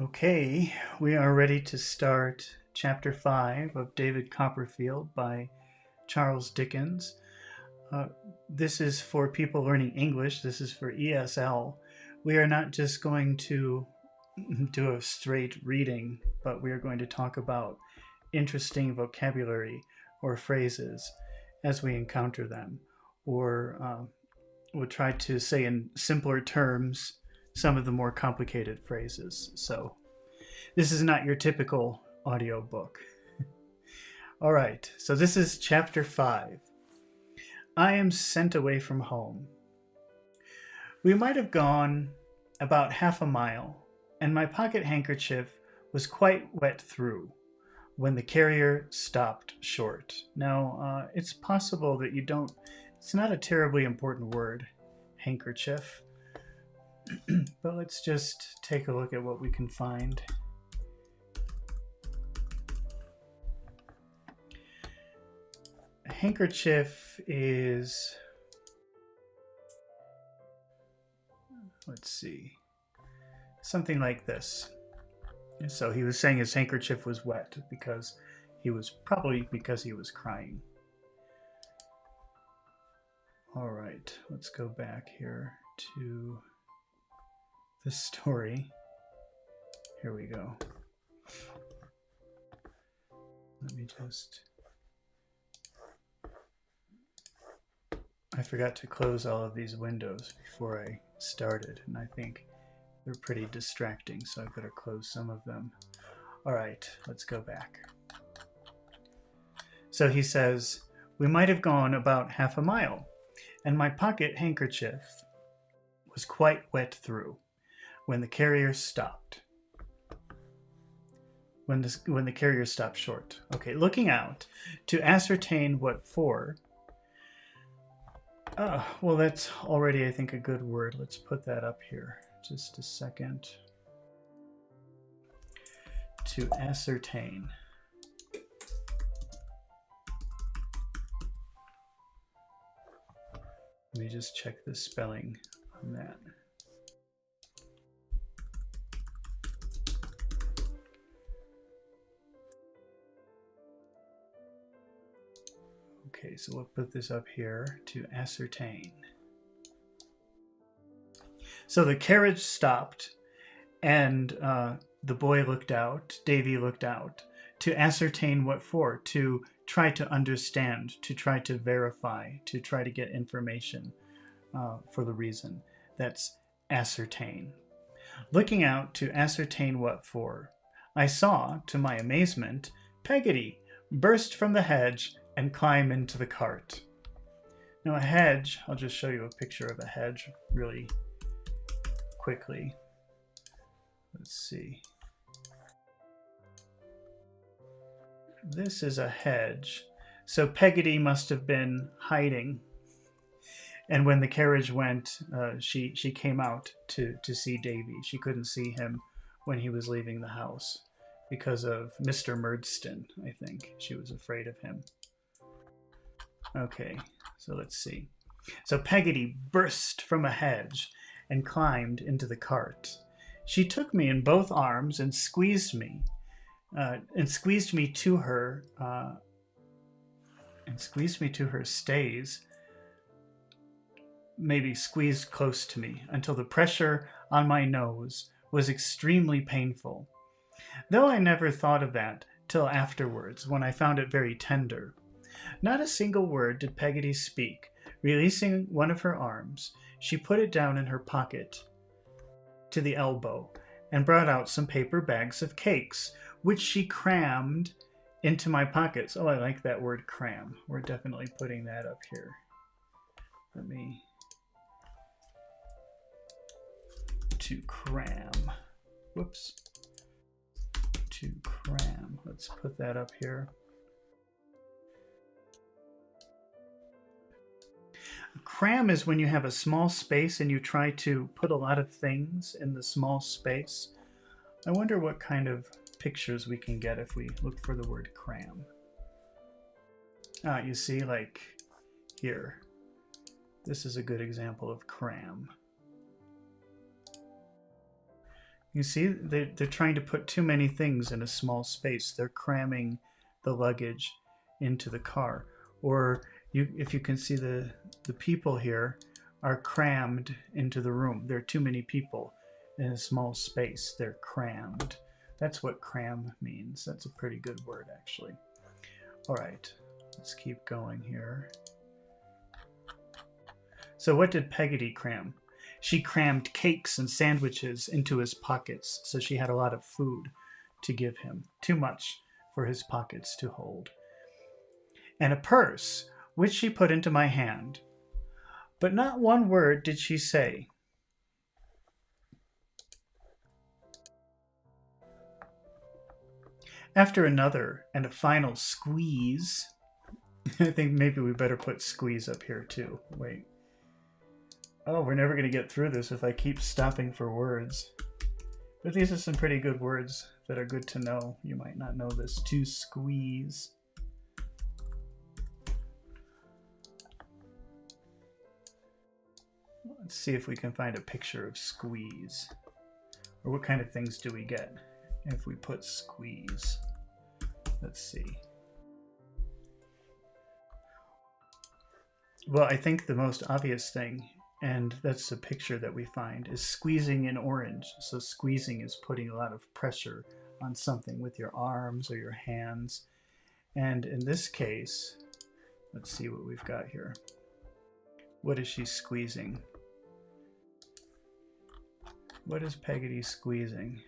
Okay, we are ready to start Chapter 5 of David Copperfield by Charles Dickens. Uh, this is for people learning English. This is for ESL. We are not just going to do a straight reading, but we are going to talk about interesting vocabulary or phrases as we encounter them, or we'll try to say in simpler terms some of the more complicated phrases. So this is not your typical audiobook. All right, so this is chapter 5. I am sent away from home. We might have gone about half a mile, and my pocket handkerchief was quite wet through when the carrier stopped short. Now, it's possible that you don't, it's not a terribly important word, handkerchief, but let's just take a look at what we can find. A handkerchief is, let's see, something like this. So he was saying his handkerchief was wet because he was crying. All right, let's go back here to the story. Here we go. Let me just... I forgot to close all of these windows before I started, and I think they're pretty distracting, so I better close some of them. All right, let's go back. So he says, we might have gone about half a mile, and my pocket handkerchief was quite wet through when the carrier stopped. When the carrier stopped short. Okay, looking out to ascertain what for. Well, that's already, I think, a good word. Let's put that up here. Just a second. To ascertain. Let me just check the spelling on that. Okay, so we'll put this up here, to ascertain. So the carriage stopped, and the boy looked out, Davy looked out, to ascertain what for, to try to understand, to try to verify, to try to get information for the reason. That's ascertain. Looking out to ascertain what for, I saw, to my amazement, Peggotty burst from the hedge and climb into the cart. Now a hedge, I'll just show you a picture of a hedge really quickly. Let's see. This is a hedge. So Peggotty must have been hiding. And when the carriage went, she came out to see Davy. She couldn't see him when he was leaving the house because of Mr. Murdston, I think. She was afraid of him. Okay, so let's see. So Peggotty burst from a hedge and climbed into the cart. She took me in both arms and squeezed me to her stays, maybe squeezed close to me until the pressure on my nose was extremely painful. Though I never thought of that till afterwards, when I found it very tender. Not a single word did Peggotty speak. Releasing one of her arms, she put it down in her pocket to the elbow and brought out some paper bags of cakes, which she crammed into my pockets. Oh, I like that word cram. We're definitely putting that up here. Let me... To cram. Whoops. To cram. Let's put that up here. Cram is when you have a small space and you try to put a lot of things in the small space. I wonder what kind of pictures we can get if we look for the word cram. You see, like here. This is a good example of cram. You see, they're trying to put too many things in a small space. They're cramming the luggage into the car. Or if you can see the people here are crammed into the room. There are too many people in a small space. They're crammed. That's what cram means. That's a pretty good word, actually. All right, let's keep going here. So what did Peggotty cram? She crammed cakes and sandwiches into his pockets, so she had a lot of food to give him. Too much for his pockets to hold. And a purse, which she put into my hand. But not one word did she say. After another and a final squeeze, I think maybe we better put squeeze up here too. Wait. Oh, we're never going to get through this if I keep stopping for words. But these are some pretty good words that are good to know. You might not know this. To squeeze. Let's see if we can find a picture of squeeze. Or what kind of things do we get if we put squeeze? Let's see. Well, I think the most obvious thing, and that's the picture that we find, is squeezing an orange. So squeezing is putting a lot of pressure on something with your arms or your hands. And in this case, let's see what we've got here. What is she squeezing? What is Peggotty squeezing?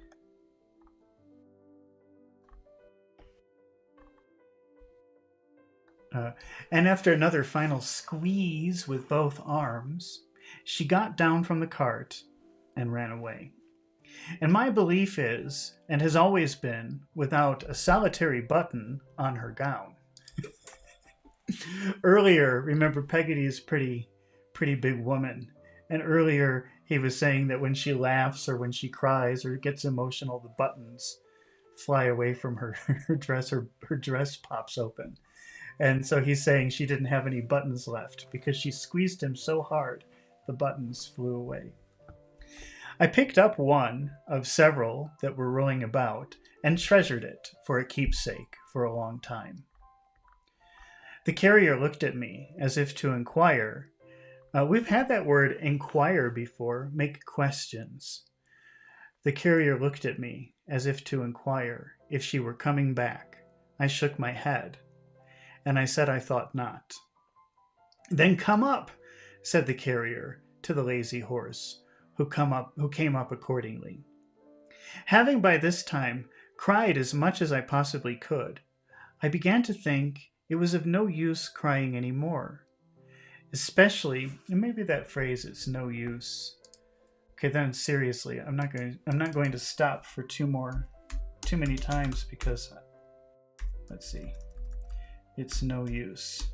And after another final squeeze with both arms, she got down from the cart and ran away. And my belief is, and has always been, without a solitary button on her gown. Earlier, remember, Peggotty is pretty big woman. And earlier, he was saying that when she laughs or when she cries or gets emotional, the buttons fly away from her dress. Her dress pops open. And so he's saying she didn't have any buttons left because she squeezed him so hard, the buttons flew away. I picked up one of several that were rolling about and treasured it for a keepsake for a long time. The carrier looked at me as if to inquire. We've had that word inquire before, make questions. The carrier looked at me as if to inquire if she were coming back. I shook my head, and I said I thought not. Then come up, said the carrier to the lazy horse, who came up accordingly. Having by this time cried as much as I possibly could, I began to think it was of no use crying any more. Especially, and maybe that phrase, it's no use. Okay, then seriously, I'm not going to stop for too many times because, let's see, it's no use.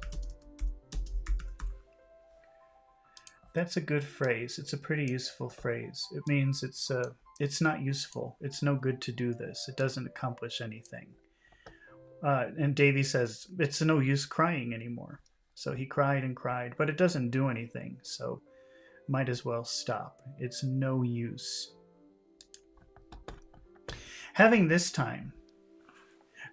That's a good phrase. It's a pretty useful phrase. It means it's not useful. It's no good to do this. It doesn't accomplish anything. And Davy says, it's no use crying anymore. So he cried and cried, but it doesn't do anything. So might as well stop. It's no use. Having this time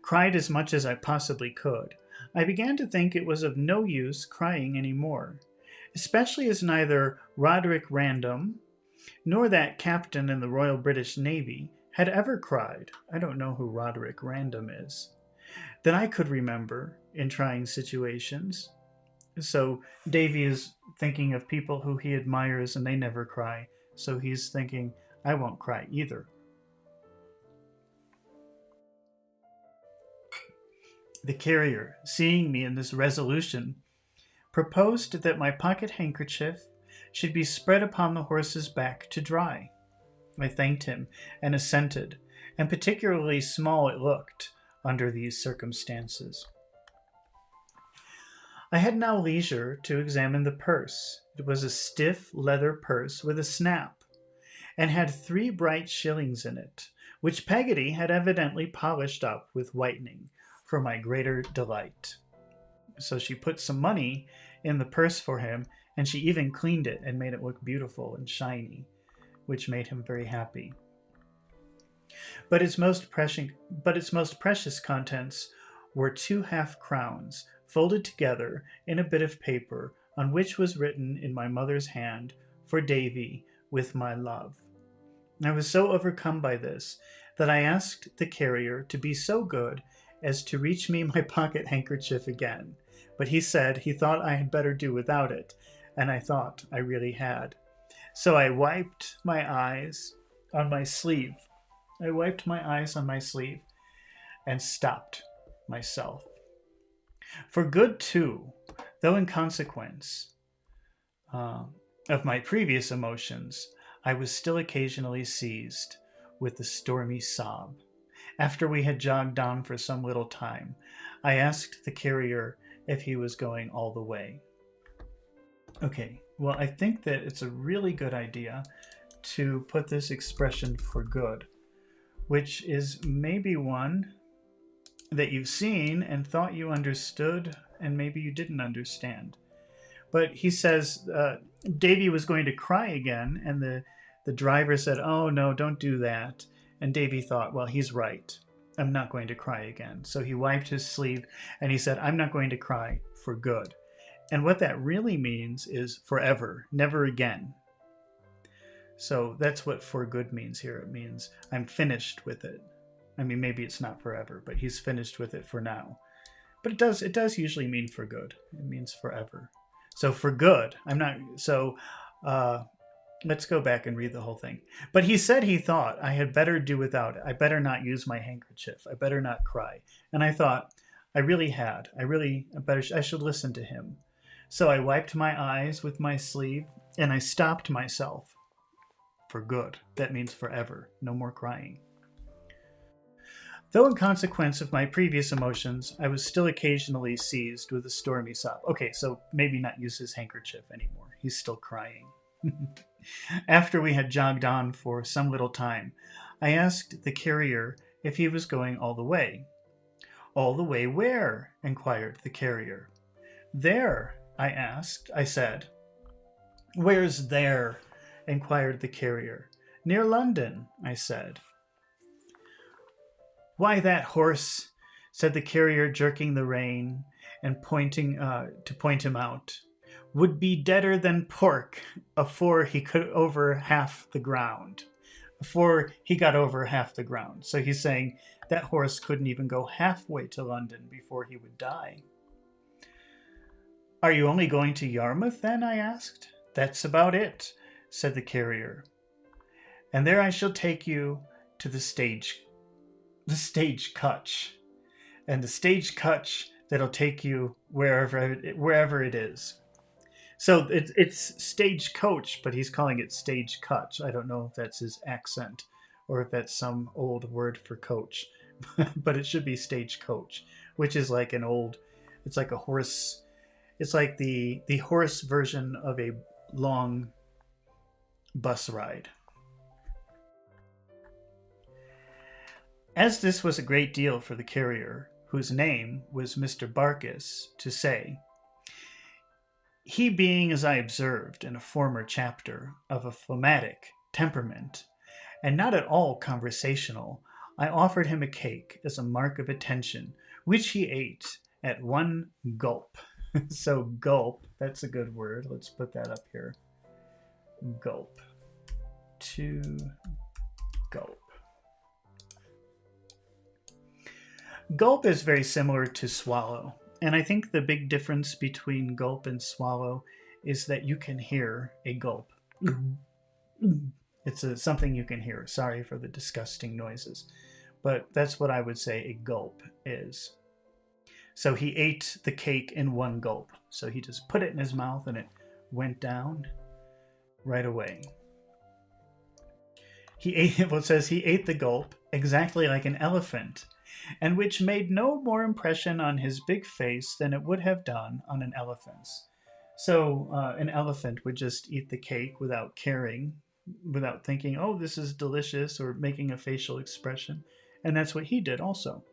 cried as much as I possibly could, I began to think it was of no use crying anymore, especially as neither Roderick Random nor that captain in the Royal British Navy had ever cried. I don't know who Roderick Random is. That I could remember in trying situations. So Davy is thinking of people who he admires and they never cry. So he's thinking, I won't cry either. The carrier, seeing me in this resolution, proposed that my pocket handkerchief should be spread upon the horse's back to dry. I thanked him and assented, and particularly small it looked under these circumstances. I had now leisure to examine the purse. It was a stiff leather purse with a snap, and had 3 bright shillings in it, which Peggotty had evidently polished up with whitening for my greater delight. So she put some money in the purse for him, and she even cleaned it and made it look beautiful and shiny, which made him very happy. But its most precious contents were 2 half-crowns folded together in a bit of paper on which was written in my mother's hand, "For Davy, with my love." I was so overcome by this that I asked the carrier to be so good as to reach me my pocket handkerchief again, but he said he thought I had better do without it, and I thought I really had. So I wiped my eyes on my sleeve. And stopped myself. For good, too, though in consequence of my previous emotions, I was still occasionally seized with the stormy sob. After we had jogged on for some little time, I asked the carrier if he was going all the way. Okay, well, I think that it's a really good idea to put this expression "for good," which is maybe one that you've seen and thought you understood, and maybe you didn't understand. But he says Davy was going to cry again, and the driver said, "Oh, no, don't do that." And Davy thought, well, he's right. I'm not going to cry again. So he wiped his sleeve, and he said, "I'm not going to cry for good." And what that really means is forever, never again. So that's what "for good" means here. It means I'm finished with it. I mean, maybe it's not forever, but he's finished with it for now. But it does usually mean for good. It means forever. So for good, I'm not, so let's go back and read the whole thing. But he said he thought I had better do without it. I better not use my handkerchief. I better not cry. And I thought I really had. I should listen to him. So I wiped my eyes with my sleeve and I stopped myself. For good. That means forever. No more crying. Though in consequence of my previous emotions, I was still occasionally seized with a stormy sob. Okay, so maybe not use his handkerchief anymore. He's still crying. After we had jogged on for some little time, I asked the carrier if he was going all the way. "All the way where?" inquired the carrier. "There," I said. "Where's there?" inquired the carrier. "Near London," I said. "Why, that horse," said the carrier, jerking the rein and pointing to point him out, "would be deader than pork afore he got over half the ground." So he's saying that horse couldn't even go halfway to London before he would die. "Are you only going to Yarmouth, then?" I asked. "That's about it," said the carrier. "And there I shall take you to the stagecoach, and the stagecoach that'll take you wherever it is." So it's stagecoach, but he's calling it stagecoach. I don't know if that's his accent or if that's some old word for coach, but it should be stagecoach, which is like it's like a horse. It's like the horse version of a long bus ride. As this was a great deal for the carrier, whose name was Mr. Barkis, to say, he being, as I observed in a former chapter, of a phlegmatic temperament, and not at all conversational, I offered him a cake as a mark of attention, which he ate at one gulp. So gulp, that's a good word. Let's put that up here. Gulp. To gulp. Gulp is very similar to swallow. And I think the big difference between gulp and swallow is that you can hear a gulp. It's something you can hear. Sorry for the disgusting noises. But that's what I would say a gulp is. So he ate the cake in one gulp. So he just put it in his mouth and it went down right away. It says he ate the gulp exactly like an elephant, and which made no more impression on his big face than it would have done on an elephant's. So an elephant would just eat the cake without caring, without thinking, oh, this is delicious, or making a facial expression. And that's what he did also.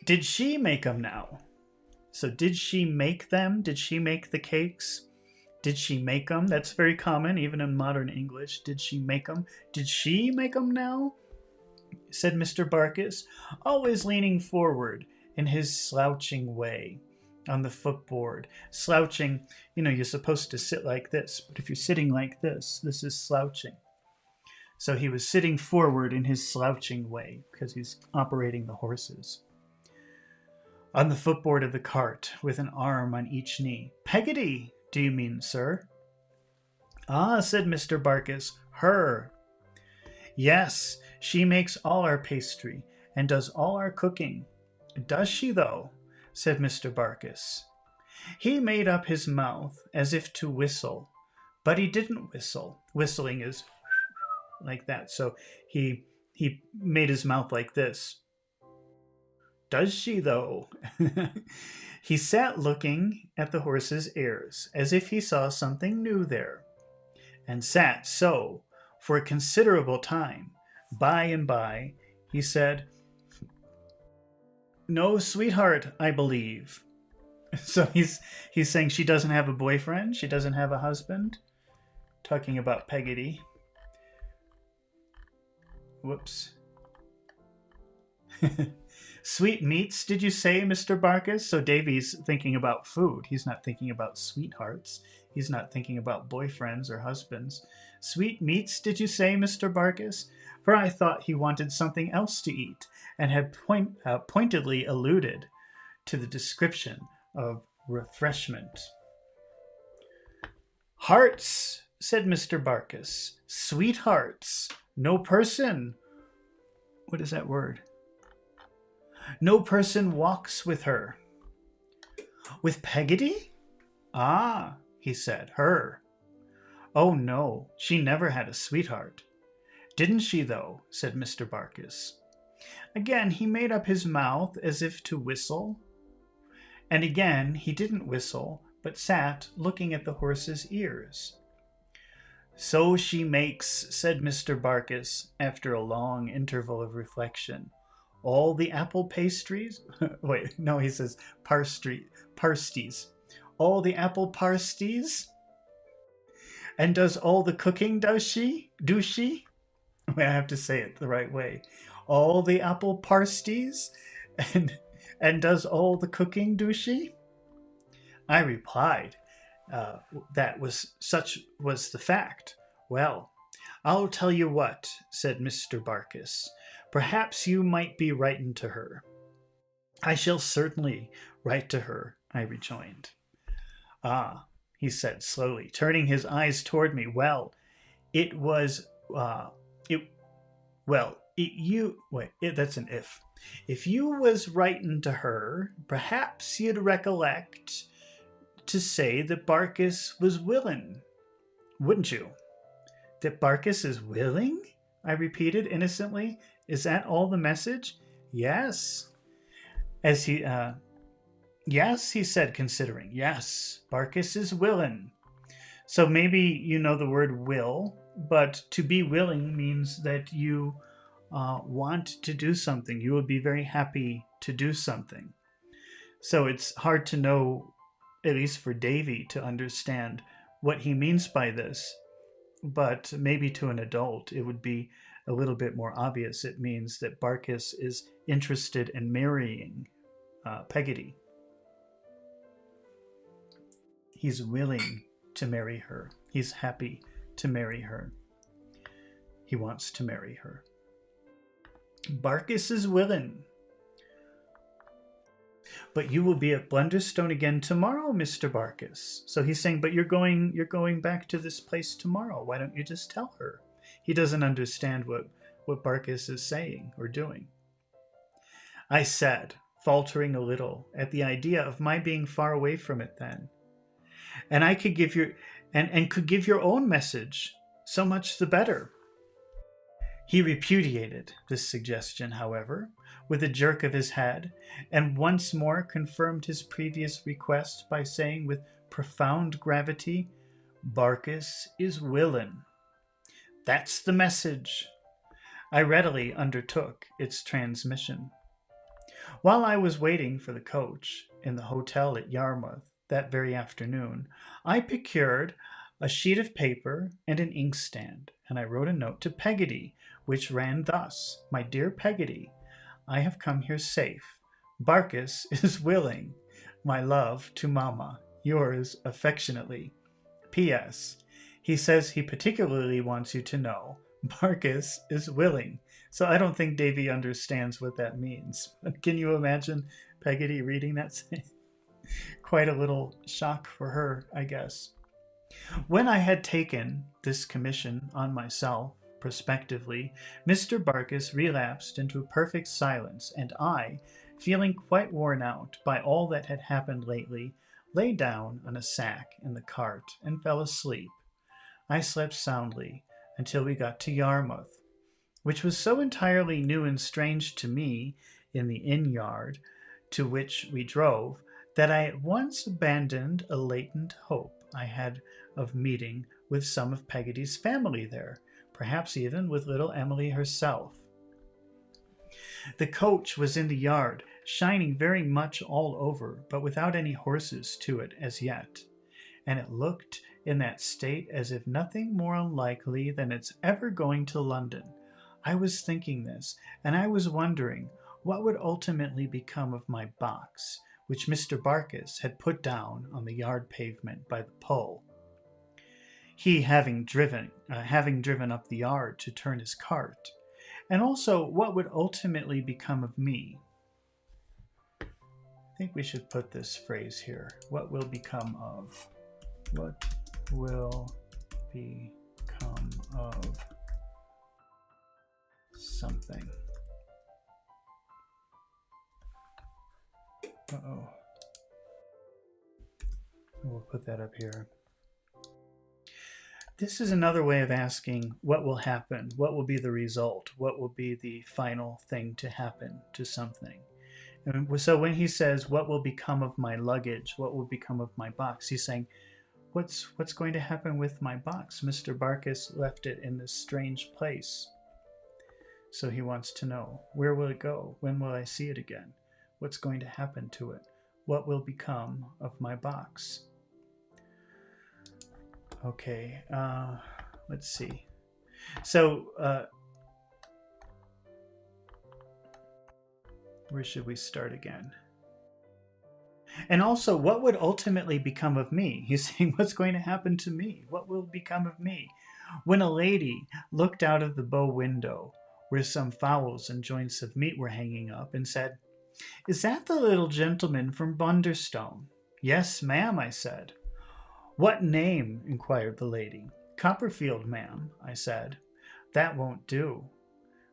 Did she make them now? So did she make them? Did she make the cakes? Did she make 'em? That's very common, even in modern English. Did she make 'em? Did she make 'em now? Said Mr. Barkis, always leaning forward in his slouching way on the footboard. Slouching, you're supposed to sit like this, but if you're sitting like this is slouching. So he was sitting forward in his slouching way because he's operating the horses. On the footboard of the cart, with an arm on each knee. Peggotty, do you mean, sir? Ah, said Mr. Barkis, her. Yes, she makes all our pastry and does all our cooking. Does she, though? Said Mr. Barkis. He made up his mouth as if to whistle, but he didn't whistle. Whistling is like that, so he made his mouth like this. Does she, though? He sat looking at the horse's ears, as if he saw something new there, and sat so for a considerable time. By and by, he said, no sweetheart, I believe. So he's saying she doesn't have a boyfriend, she doesn't have a husband. Talking about Peggotty. Whoops. Sweet meats, did you say, Mr. Barkis? So Davy's thinking about food. He's not thinking about sweethearts. He's not thinking about boyfriends or husbands. Sweet meats, did you say, Mr. Barkis? For I thought he wanted something else to eat, and had pointedly alluded to the description of refreshment. Hearts, said Mr. Barkis. Sweethearts. No person. What is that word? No person walks with her. With Peggotty? Ah, he said, her. Oh, no, she never had a sweetheart. Didn't she, though? Said Mr. Barkis. Again he made up his mouth as if to whistle, and again he didn't whistle, but sat looking at the horse's ears. So she makes, said Mr. Barkis, after a long interval of reflection, all the apple pastries. Wait, no, he says parsties. All the apple parsties? And does all the cooking, does she? Do she? I have to say it the right way. All the apple parsties? And does all the cooking, do she? I replied, such was the fact. Well, I'll tell you what, said Mr. Barkis. Perhaps you might be writing to her. I shall certainly write to her, I rejoined. Ah, he said slowly, turning his eyes toward me. Well, that's an if. If you was writing to her, perhaps you'd recollect to say that Barkis was willing, wouldn't you? That Barkis is willing? I repeated innocently. Is that all the message? Yes. Yes, he said, considering. Yes, Barkis is willing. So maybe you know the word will, but to be willing means that you want to do something. You would be very happy to do something. So it's hard to know, at least for Davy, to understand what he means by this. But maybe to an adult, it would be a little bit more obvious. It means that Barkis is interested in marrying Peggotty. He's willing to marry her. He's happy to marry her. He wants to marry her. Barkis is willing. But you will be at Blunderstone again tomorrow, Mr. Barkis. So he's saying, but you're going back to this place tomorrow. Why don't you just tell her? He doesn't understand what Barkis is saying or doing. I said, faltering a little at the idea of my being far away from it then. And I could give your own message, so much the better. He repudiated this suggestion, however, with a jerk of his head, and once more confirmed his previous request by saying with profound gravity, Barkis is willin'. That's the message. I readily undertook its transmission. While I was waiting for the coach in the hotel at Yarmouth, that very afternoon, I procured a sheet of paper and an inkstand, and I wrote a note to Peggotty, which ran thus: "My dear Peggotty, I have come here safe. Barkis is willing. My love to Mamma. Yours affectionately. P.S. He says he particularly wants you to know Barkis is willing." So I don't think Davy understands what that means. Can you imagine Peggotty reading that? Quite a little shock for her, I guess. When I had taken this commission on myself, prospectively, Mr. Barkis relapsed into perfect silence, and I, feeling quite worn out by all that had happened lately, lay down on a sack in the cart and fell asleep. I slept soundly until we got to Yarmouth, which was so entirely new and strange to me in the inn yard to which we drove, that I at once abandoned a latent hope I had of meeting with some of Peggotty's family there, perhaps even with little Emily herself. The coach was in the yard, shining very much all over, but without any horses to it as yet, and it looked in that state as if nothing more unlikely than its ever going to London. I was thinking this, and I was wondering what would ultimately become of my box, which Mr. Barkis had put down on the yard pavement by the Pole, he having driven up the yard to turn his cart, and also what would ultimately become of me. I think we should put this phrase here. What will become of? What will become of something? Uh-oh. We'll put that up here. This is another way of asking what will happen, what will be the result, what will be the final thing to happen to something. And so when he says, what will become of my luggage, what will become of my box, he's saying, what's going to happen with my box? Mr. Barkis left it in this strange place. So he wants to know, where will it go? When will I see it again? What's going to happen to it? What will become of my box? Okay, let's see. So, where should we start again? And also, what would ultimately become of me? He's saying, what's going to happen to me? What will become of me? When a lady looked out of the bow window, where some fowls and joints of meat were hanging up, and said, "Is that the little gentleman from Bunderstone?" "Yes, ma'am," I said. "What name?" inquired the lady. "Copperfield, ma'am," I said. "That won't do,"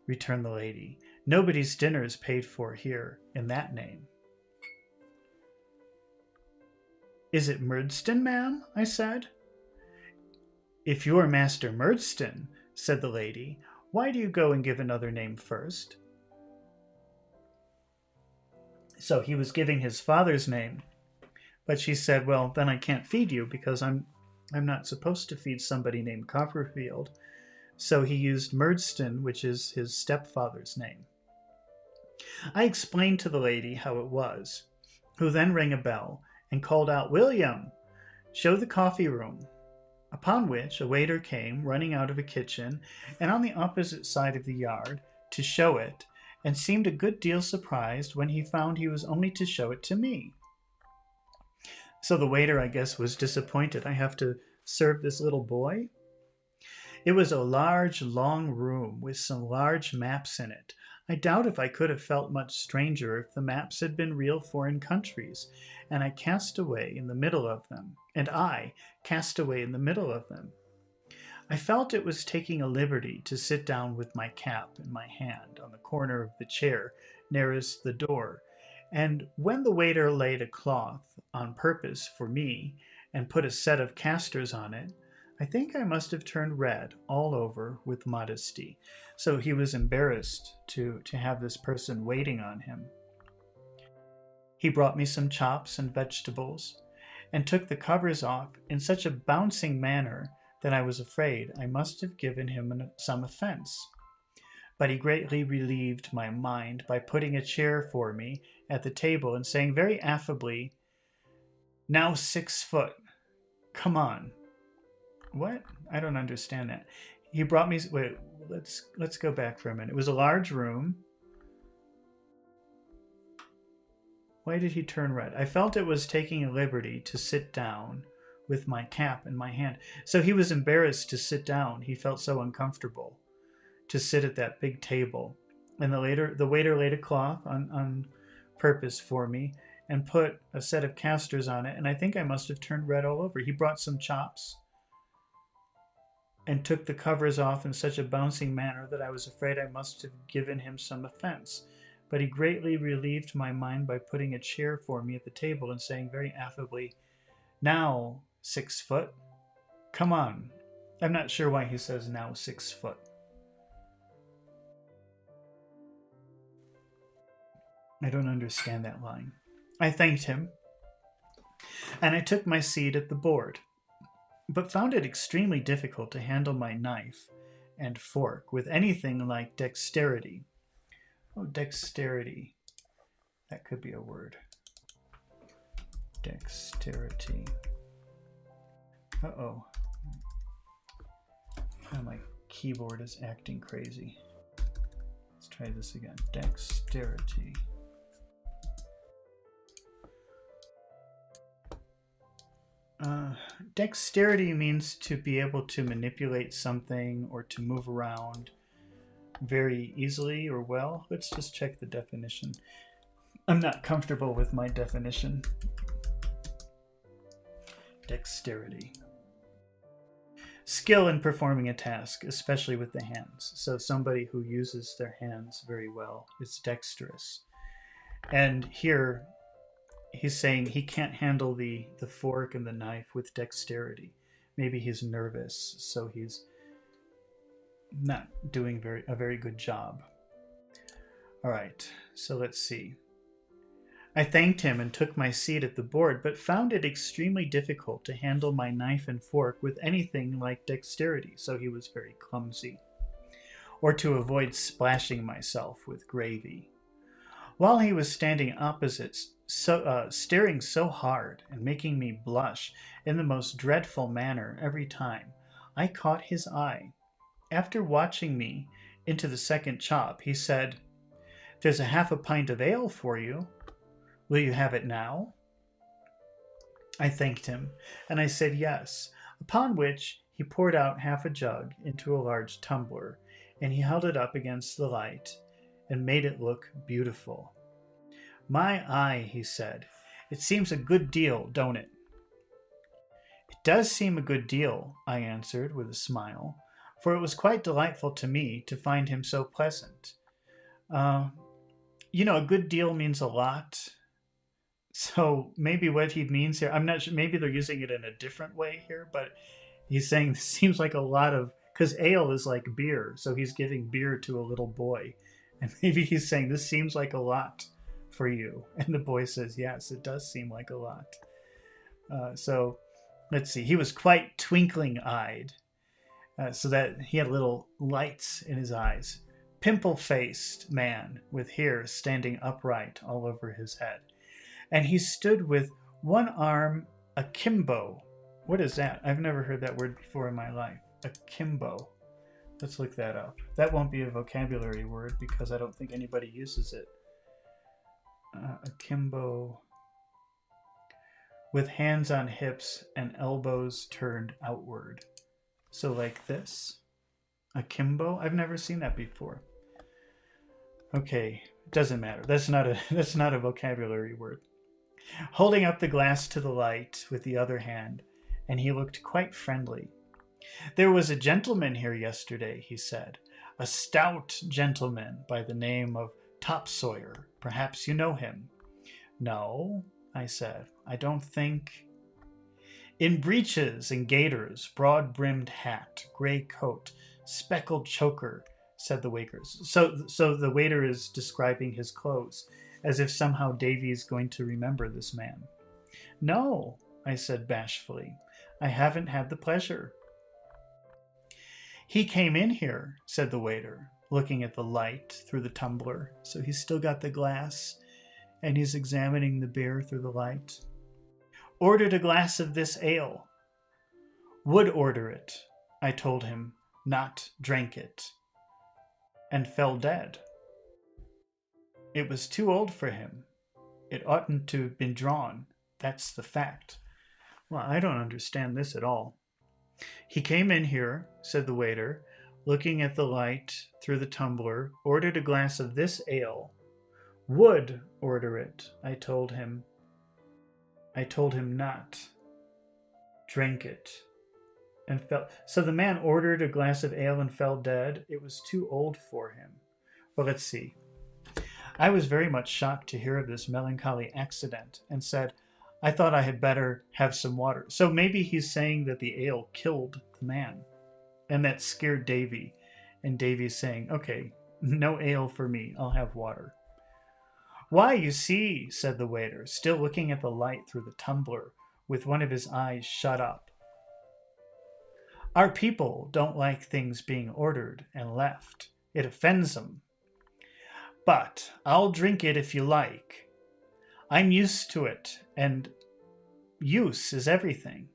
returned the lady. "Nobody's dinner is paid for here in that name." "Is it Murdstone, ma'am?" I said. "If you're Master Murdstone," said the lady, "why do you go and give another name first?" So he was giving his father's name, but she said, "Well, then I can't feed you because I'm not supposed to feed somebody named Copperfield." So he used Murdstone, which is his stepfather's name. I explained to the lady how it was, who then rang a bell and called out, "William, show the coffee room." Upon which a waiter came running out of a kitchen and on the opposite side of the yard to show it, and seemed a good deal surprised when he found he was only to show it to me. So the waiter, I guess, was disappointed. I have to serve this little boy? It was a large, long room with some large maps in it. I doubt if I could have felt much stranger if the maps had been real foreign countries, and I cast away in the middle of them, I felt it was taking a liberty to sit down with my cap in my hand on the corner of the chair nearest the door, and when the waiter laid a cloth on purpose for me and put a set of castors on it, I think I must have turned red all over with modesty. So he was embarrassed to have this person waiting on him. He brought me some chops and vegetables and took the covers off in such a bouncing manner that I was afraid I must have given him some offense. But he greatly relieved my mind by putting a chair for me at the table and saying very affably, Now 6 foot. Come on. What? I don't understand that. He brought me. Wait, let's go back for a minute. It was a large room. Why did he turn red? I felt it was taking a liberty to sit down with my cap in my hand. So he was embarrassed to sit down. He felt so uncomfortable to sit at that big table. And the waiter laid a cloth on purpose for me and put a set of casters on it. And I think I must have turned red all over. He brought some chops and took the covers off in such a bouncing manner that I was afraid I must have given him some offense. But he greatly relieved my mind by putting a chair for me at the table and saying very affably, "Now 6 foot. Come on." I'm not sure why he says now 6 foot. I don't understand that line. I thanked him, and I took my seat at the board, but found it extremely difficult to handle my knife and fork with anything like dexterity. Oh, dexterity. That could be a word. Dexterity. Uh-oh. Oh, my keyboard is acting crazy. Let's try this again. Dexterity. Dexterity means to be able to manipulate something or to move around very easily or well. Let's just check the definition. I'm not comfortable with my definition. Dexterity. Skill in performing a task, especially with the hands. So somebody who uses their hands very well is dexterous. And here he's saying he can't handle the fork and the knife with dexterity. Maybe he's nervous, so he's not doing a very good job. All right, so let's see. I thanked him and took my seat at the board, but found it extremely difficult to handle my knife and fork with anything like dexterity, so he was very clumsy, or to avoid splashing myself with gravy. While he was standing opposite, staring so hard and making me blush in the most dreadful manner every time, I caught his eye. After watching me into the second chop, he said, "There's a half a pint of ale for you. Will you have it now?" I thanked him, and I said yes, upon which he poured out half a jug into a large tumbler, and he held it up against the light and made it look beautiful. "My eye," he said, "it seems a good deal, don't it?" "It does seem a good deal," I answered with a smile, for it was quite delightful to me to find him so pleasant. A good deal means a lot. So maybe what he means here, I'm not sure, maybe they're using it in a different way here, but he's saying this seems like a lot of, because ale is like beer, so he's giving beer to a little boy. And maybe he's saying, this seems like a lot for you. And the boy says, yes, it does seem like a lot. So let's see, he was quite twinkling-eyed, so that he had little lights in his eyes. Pimple-faced man with hair standing upright all over his head. And he stood with one arm akimbo. What is that? I've never heard that word before in my life. Akimbo. Let's look that up. That won't be a vocabulary word because I don't think anybody uses it. Akimbo. With hands on hips and elbows turned outward. So like this. Akimbo? I've never seen that before. Okay, doesn't matter. That's not a vocabulary word. Holding up the glass to the light with the other hand, and he looked quite friendly. "There was a gentleman here yesterday," he said, "a stout gentleman by the name of Topsawyer. Perhaps you know him." "No," I said, "I don't think—" "In breeches and gaiters, broad-brimmed hat, gray coat, speckled choker," said the waiter. So the waiter is describing his clothes, as if somehow Davy's going to remember this man. "No," I said bashfully, "I haven't had the pleasure." "He came in here," said the waiter, looking at the light through the tumbler. So he's still got the glass, and he's examining the beer through the light. ordered a glass of this ale. Would order it, I told him, not drank it, and fell dead. It was too old for him. It oughtn't to have been drawn. That's the fact. Well, I don't understand this at all. He came in here, said the waiter, looking at the light through the tumbler, ordered a glass of this ale. Would order it, I told him. I told him not. Drank it. And fell. So the man ordered a glass of ale and fell dead. It was too old for him. Well, let's see. I was very much shocked to hear of this melancholy accident and said, I thought I had better have some water. So maybe he's saying that the ale killed the man. And that scared Davy. And Davy's saying, okay, no ale for me. I'll have water. Why, you see, said the waiter, still looking at the light through the tumbler with one of his eyes shut up. Our people don't like things being ordered and left. It offends them. But I'll drink it if you like. I'm used to it, and use is everything.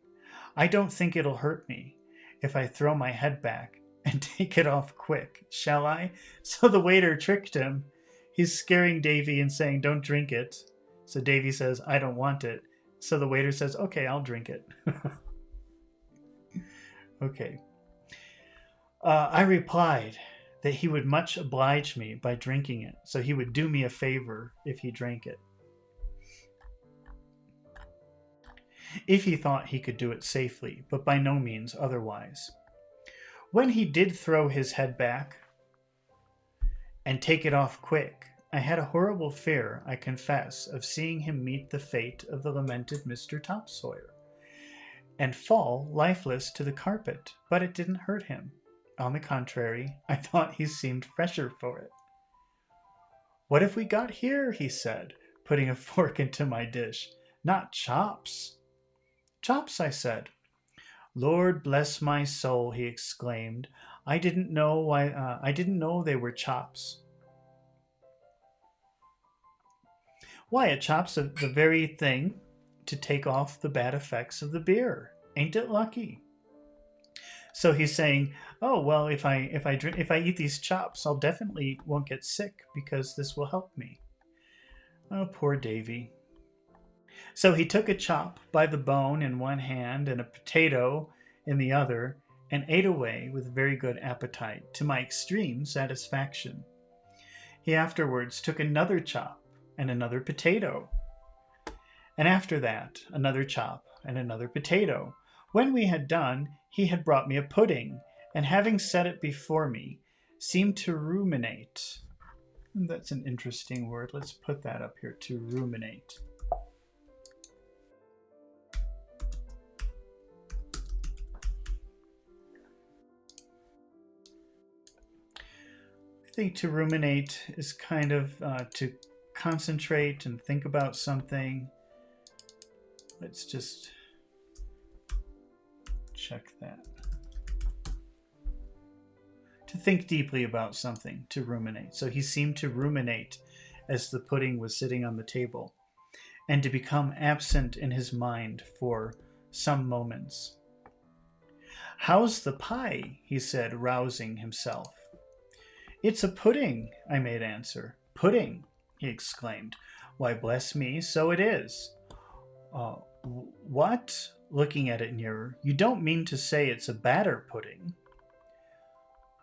I don't think it'll hurt me if I throw my head back and take it off quick, shall I? So the waiter tricked him. He's scaring Davy and saying, don't drink it. So Davy says, I don't want it. So the waiter says, okay, I'll drink it. Okay. I replied that he would much oblige me by drinking it, so he would do me a favor if he drank it. If he thought he could do it safely, but by no means otherwise. When he did throw his head back and take it off quick, I had a horrible fear, I confess, of seeing him meet the fate of the lamented Mr. Topsawyer and fall lifeless to the carpet, but it didn't hurt him. On the contrary, I thought he seemed fresher for it. What have we got here? He said, putting a fork into my dish. Not chops. Chops, I said. Lord bless my soul, he exclaimed. I didn't know they were chops. Why, a chop's the very thing to take off the bad effects of the beer. Ain't it lucky? So he's saying, oh, well, if I eat these chops, I'll definitely won't get sick because this will help me. Oh, poor Davy. So he took a chop by the bone in one hand and a potato in the other and ate away with very good appetite, to my extreme satisfaction. He afterwards took another chop and another potato, and after that another chop and another potato. When we had done, he had brought me a pudding, and having set it before me, seemed to ruminate. That's an interesting word. Let's put that up here, to ruminate. I think to ruminate is kind of to concentrate and think about something. Let's just check that. To think deeply about something, to ruminate. So he seemed to ruminate as the pudding was sitting on the table, and to become absent in his mind for some moments. How's the pie? He said, rousing himself. It's a pudding, I made answer. Pudding, he exclaimed. Why, bless me, so it is. What? Looking at it nearer. You don't mean to say it's a batter pudding?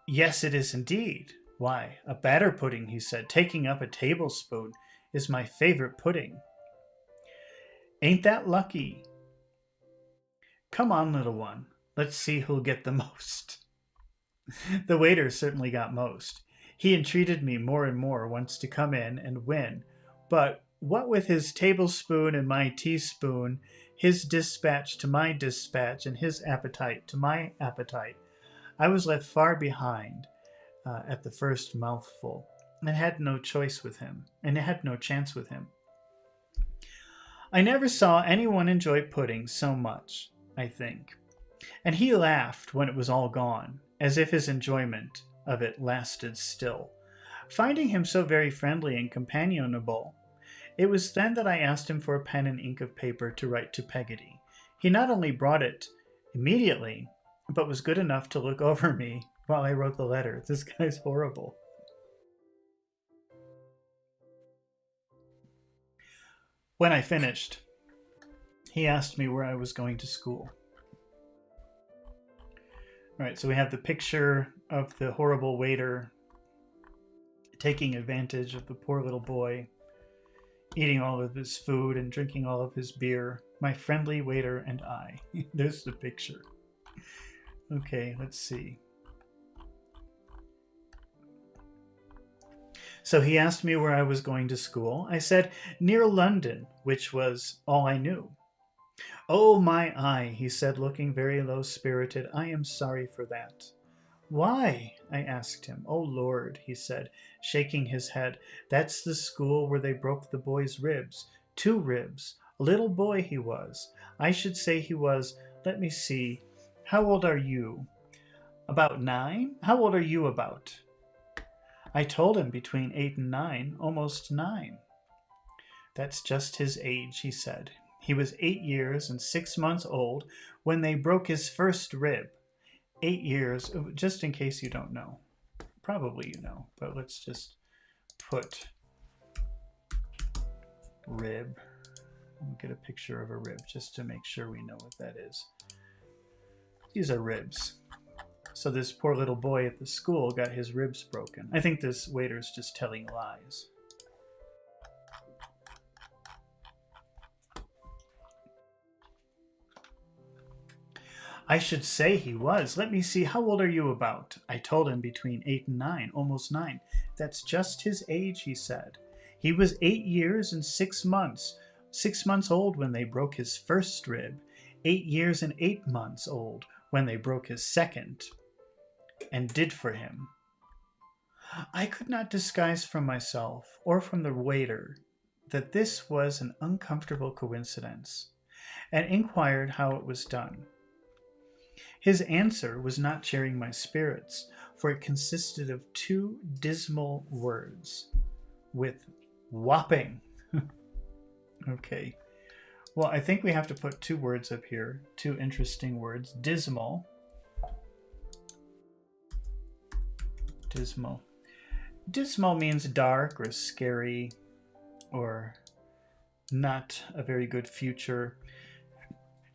Yes, it is indeed. Why, a batter pudding, he said, taking up a tablespoon, is my favorite pudding. Ain't that lucky? Come on, little one. Let's see who'll get the most. The waiter certainly got most. He entreated me more and more once to come in and win, but what with his tablespoon and my teaspoon, his dispatch to my dispatch, and his appetite to my appetite, I was left far behind at the first mouthful, and had no choice with him, and had no chance with him. I never saw anyone enjoy pudding so much, I think, and he laughed when it was all gone, as if his enjoyment of it lasted still. Finding him so very friendly and companionable, It was then that I asked him for a pen and ink of paper to write to Peggotty. He not only brought it immediately, but was good enough to look over me while I wrote the letter. This guy's horrible. When I finished, he asked me where I was going to school. All right, so we have the picture of the horrible waiter taking advantage of the poor little boy, eating all of his food and drinking all of his beer. My friendly waiter and I. There's the picture. Okay, let's see. So he asked me where I was going to school. I said, near London, which was all I knew. Oh, my eye, he said, looking very low-spirited. I am sorry for that. Why? I asked him. Oh, Lord, he said, shaking his head. That's the school where they broke the boy's ribs. 2 ribs. A little boy he was. I should say he was, let me see, how old are you? About 9? How old are you about? I told him between 8 and 9, almost 9. That's just his age, he said. He was 8 years and 6 months old when they broke his first rib. 8 years, just in case you don't know. Probably you know, but let's just put rib. We'll get a picture of a rib just to make sure we know what that is. These are ribs. So this poor little boy at the school got his ribs broken. I think this waiter's just telling lies. I should say he was. Let me see, how old are you about? I told him between 8 and 9, almost 9. That's just his age, he said. He was 8 years and 6 months. 6 months old when they broke his first rib. 8 years and 8 months old when they broke his second, and did for him. I could not disguise from myself or from the waiter that this was an uncomfortable coincidence, and inquired how it was done. His answer was not cheering my spirits, for it consisted of 2 dismal words, with whopping. Okay. Well, I think we have to put 2 words up here, 2 interesting words. Dismal. Dismal. Dismal means dark or scary or not a very good future.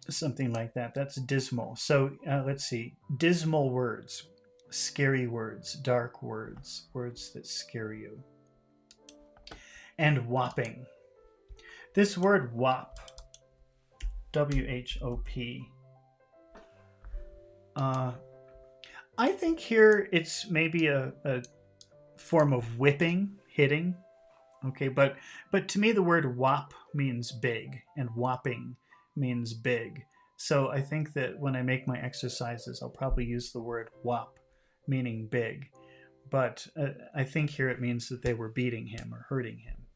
Something like that. That's dismal. So let's see. Dismal words. Scary words. Dark words. Words that scare you. And whopping. This word whop. W-H-O-P. I think here it's maybe a form of whipping, hitting. Okay, but to me the word whop means big, and whopping means big. So I think that when I make my exercises, I'll probably use the word whop, meaning big. But I think here it means that they were beating him or hurting him.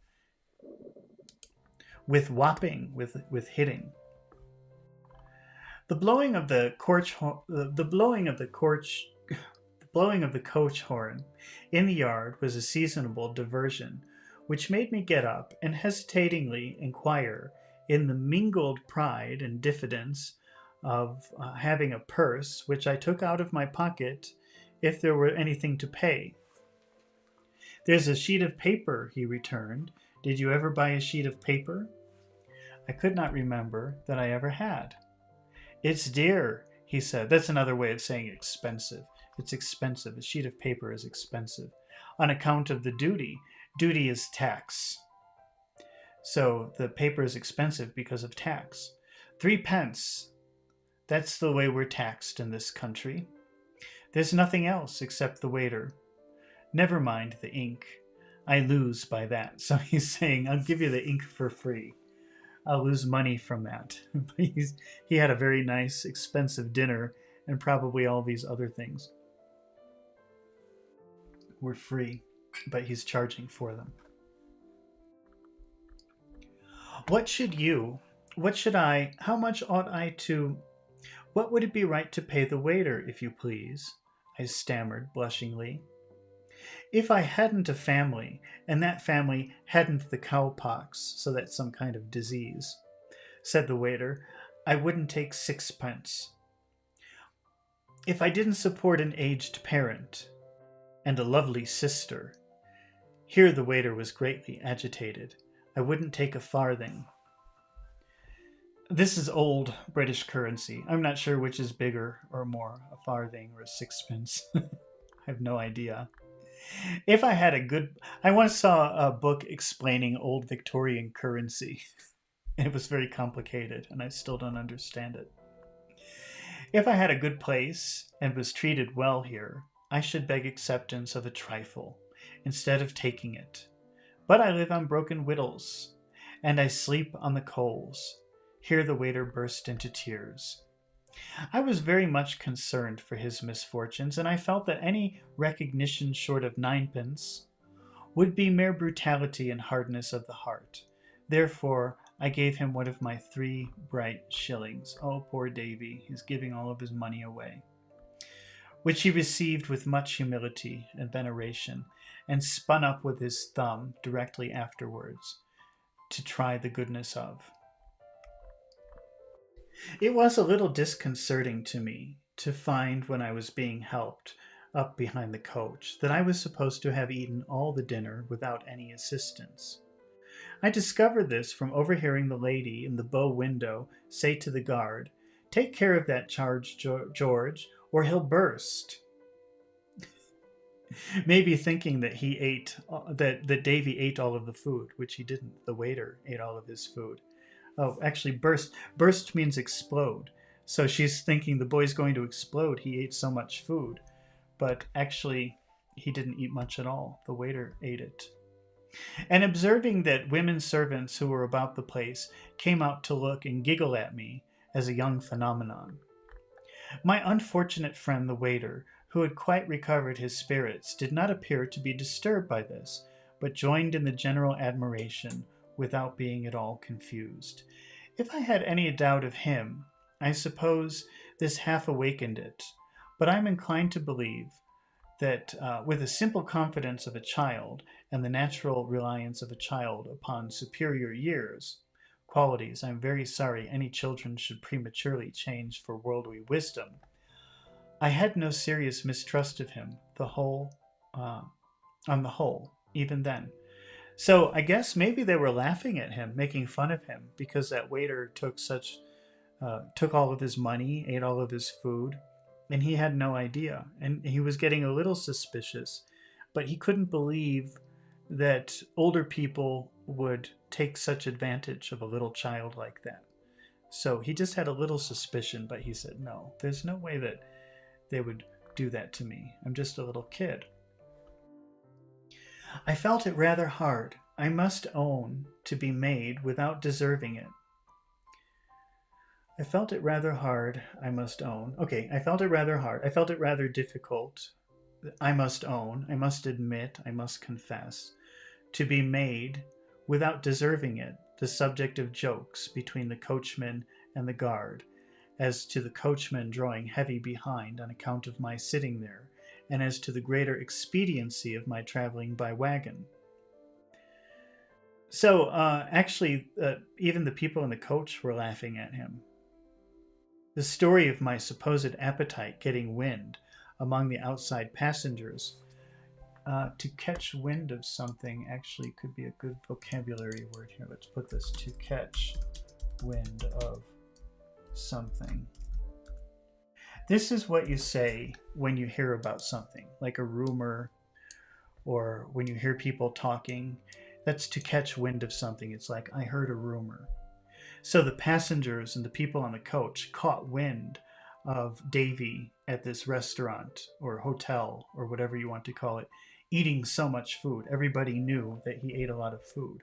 With whopping, with hitting. The blowing of the coach horn in the yard was a seasonable diversion, which made me get up and hesitatingly inquire, in the mingled pride and diffidence of having a purse, which I took out of my pocket, if there were anything to pay. There's a sheet of paper, he returned. Did you ever buy a sheet of paper? I could not remember that I ever had. It's dear, he said. That's another way of saying expensive. It's expensive. A sheet of paper is expensive. On account of the duty. Duty is tax. So the paper is expensive because of tax. 3 pence. That's the way we're taxed in this country. There's nothing else except the waiter. Never mind the ink. I lose by that. So he's saying, I'll give you the ink for free. I'll lose money from that. He had a very nice, expensive dinner, and probably all these other things were free, but he's charging for them. What should I, how much ought I to, what would it be right to pay the waiter, if you please? I stammered blushingly. If I hadn't a family, and that family hadn't the cowpox, so that's some kind of disease, said the waiter, I wouldn't take sixpence. If I didn't support an aged parent and a lovely sister, here the waiter was greatly agitated, I wouldn't take a farthing. This is old British currency. I'm not sure which is bigger or more, a farthing or a sixpence. I have no idea. If I had a good... I once saw a book explaining old Victorian currency. It was very complicated, and I still don't understand it. If I had a good place and was treated well here, I should beg acceptance of a trifle, instead of taking it. But I live on broken victuals, and I sleep on the coals. Here the waiter burst into tears. I was very much concerned for his misfortunes, and I felt that any recognition short of ninepence would be mere brutality and hardness of the heart. Therefore, I gave him one of my 3 bright shillings. Oh, poor Davy, he's giving all of his money away. Which he received with much humility and veneration, and spun up with his thumb directly afterwards to try the goodness of. It was a little disconcerting to me to find when I was being helped up behind the coach that I was supposed to have eaten all the dinner without any assistance. I discovered this from overhearing the lady in the bow window say to the guard, "Take care of that charge, George, or he'll burst." Maybe thinking that he ate, that Davy ate all of the food, which he didn't. The waiter ate all of his food. Oh, actually, burst. Burst means explode. So she's thinking the boy's going to explode. He ate so much food. But actually, he didn't eat much at all. The waiter ate it. And observing that women servants who were about the place came out to look and giggle at me as a young phenomenon. My unfortunate friend the waiter, who had quite recovered his spirits, did not appear to be disturbed by this, but joined in the general admiration without being at all confused. If I had any doubt of him, I suppose this half awakened it, but I'm inclined to believe that with the simple confidence of a child and the natural reliance of a child upon superior years, qualities I'm very sorry any children should prematurely change for worldly wisdom, I had no serious mistrust of him, on the whole, even then. So I guess maybe they were laughing at him, making fun of him, because that waiter took all of his money, ate all of his food, and he had no idea. And he was getting a little suspicious, but he couldn't believe that older people would take such advantage of a little child like that. So he just had a little suspicion, but he said, no, there's no way that they would do that to me. I'm just a little kid. I felt it rather hard, I must own, to be made without deserving it. I felt it rather hard, I must own. Okay, I felt it rather hard. I felt it rather difficult. I must own, I must admit, I must confess, to be made, without deserving it, the subject of jokes between the coachman and the guard, as to the coachman drawing heavy behind on account of my sitting there, and as to the greater expediency of my traveling by wagon. So, actually, even the people in the coach were laughing at him. The story of my supposed appetite getting wind among the outside passengers. To catch wind of something actually could be a good vocabulary word here. Let's put this: to catch wind of something. This is what you say when you hear about something, like a rumor, or when you hear people talking. That's to catch wind of something. It's like, I heard a rumor. So the passengers and the people on the coach caught wind of Davy at this restaurant or hotel or whatever you want to call it, eating so much food. Everybody knew that he ate a lot of food.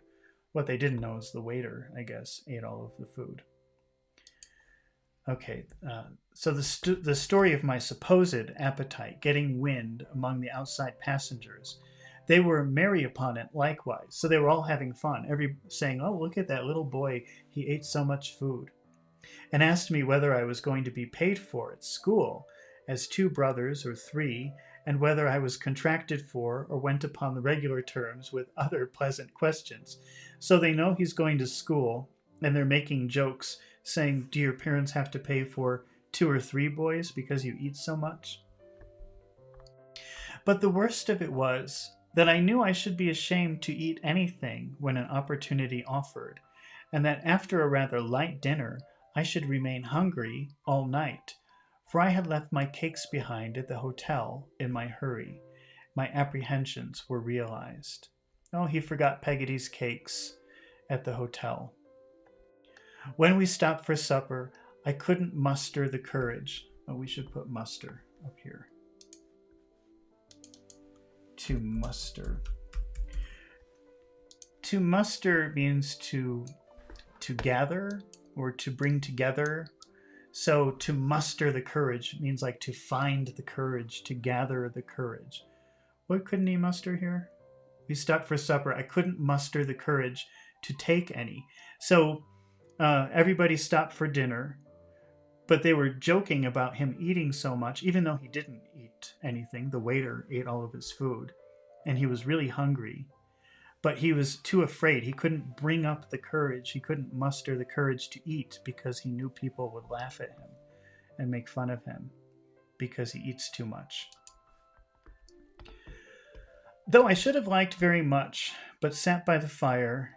What they didn't know is the waiter, I guess, ate all of the food. Okay, so the story of my supposed appetite getting wind among the outside passengers, they were merry upon it likewise. So they were all having fun, saying, "Oh, look at that little boy, he ate so much food," and asked me whether I was going to be paid for at school, as 2 brothers or 3, and whether I was contracted for or went upon the regular terms, with other pleasant questions. So they know he's going to school, and they're making jokes, saying, "Do your parents have to pay for 2 or 3 boys because you eat so much?" But the worst of it was that I knew I should be ashamed to eat anything when an opportunity offered, and that after a rather light dinner I should remain hungry all night, for I had left my cakes behind at the hotel in my hurry. My apprehensions were realized. Oh, he forgot Peggotty's cakes at the hotel. When we stopped for supper, I couldn't muster the courage. Oh, we should put muster up here. To muster. To muster means to gather or to bring together. So to muster the courage means like to find the courage, to gather the courage. What couldn't he muster here? We stopped for supper. I couldn't muster the courage to take any. So everybody stopped for dinner, but they were joking about him eating so much, even though he didn't eat anything. The waiter ate all of his food, and he was really hungry. But he was too afraid. He couldn't bring up the courage. He couldn't muster the courage to eat because he knew people would laugh at him and make fun of him because he eats too much. Though I should have liked very much, but sat by the fire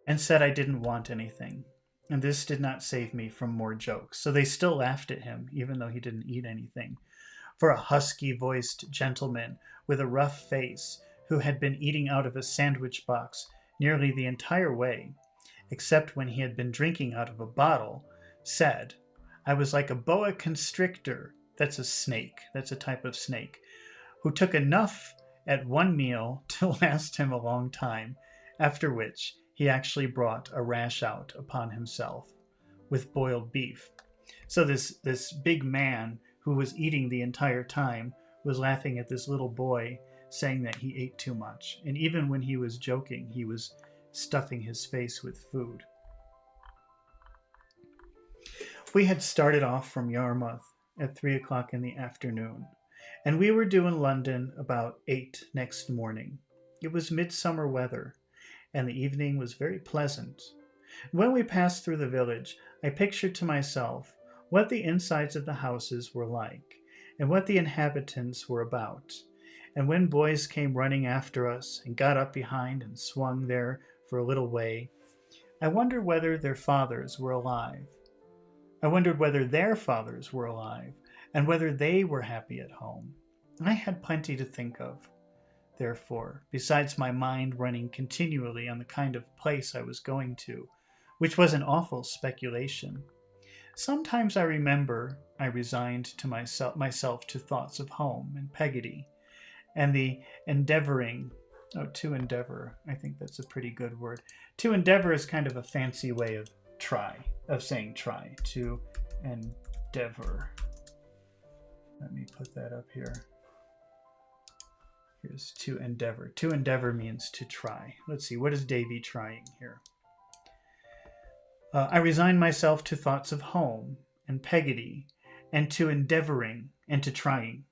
and said I didn't want anything. And this did not save me from more jokes. So they still laughed at him, even though he didn't eat anything. For a husky-voiced gentleman with a rough face, who had been eating out of a sandwich box nearly the entire way, except when he had been drinking out of a bottle, said, I was like a boa constrictor, that's a snake, that's a type of snake, who took enough at one meal to last him a long time, after which he actually brought a rash out upon himself with boiled beef. So this big man who was eating the entire time was laughing at this little boy saying that he ate too much. And even when he was joking, he was stuffing his face with food. We had started off from Yarmouth at 3 o'clock in the afternoon, and we were due in London about 8 next morning. It was midsummer weather, and the evening was very pleasant. When we passed through the village, I pictured to myself what the insides of the houses were like, and what the inhabitants were about. And when boys came running after us and got up behind and swung there for a little way, I wondered whether their fathers were alive. I wondered whether their fathers were alive, and whether they were happy at home. I had plenty to think of, therefore, besides my mind running continually on the kind of place I was going to, which was an awful speculation. Sometimes I remember I resigned to myself to thoughts of home and Peggotty, and the endeavoring, to endeavor, I think that's a pretty good word. To endeavor is kind of a fancy way of saying try, to endeavor. Let me put that up here. Here's to endeavor. To endeavor means to try. Let's see, what is Davy trying here? I resigned myself to thoughts of home and Peggotty, and to endeavoring and to trying.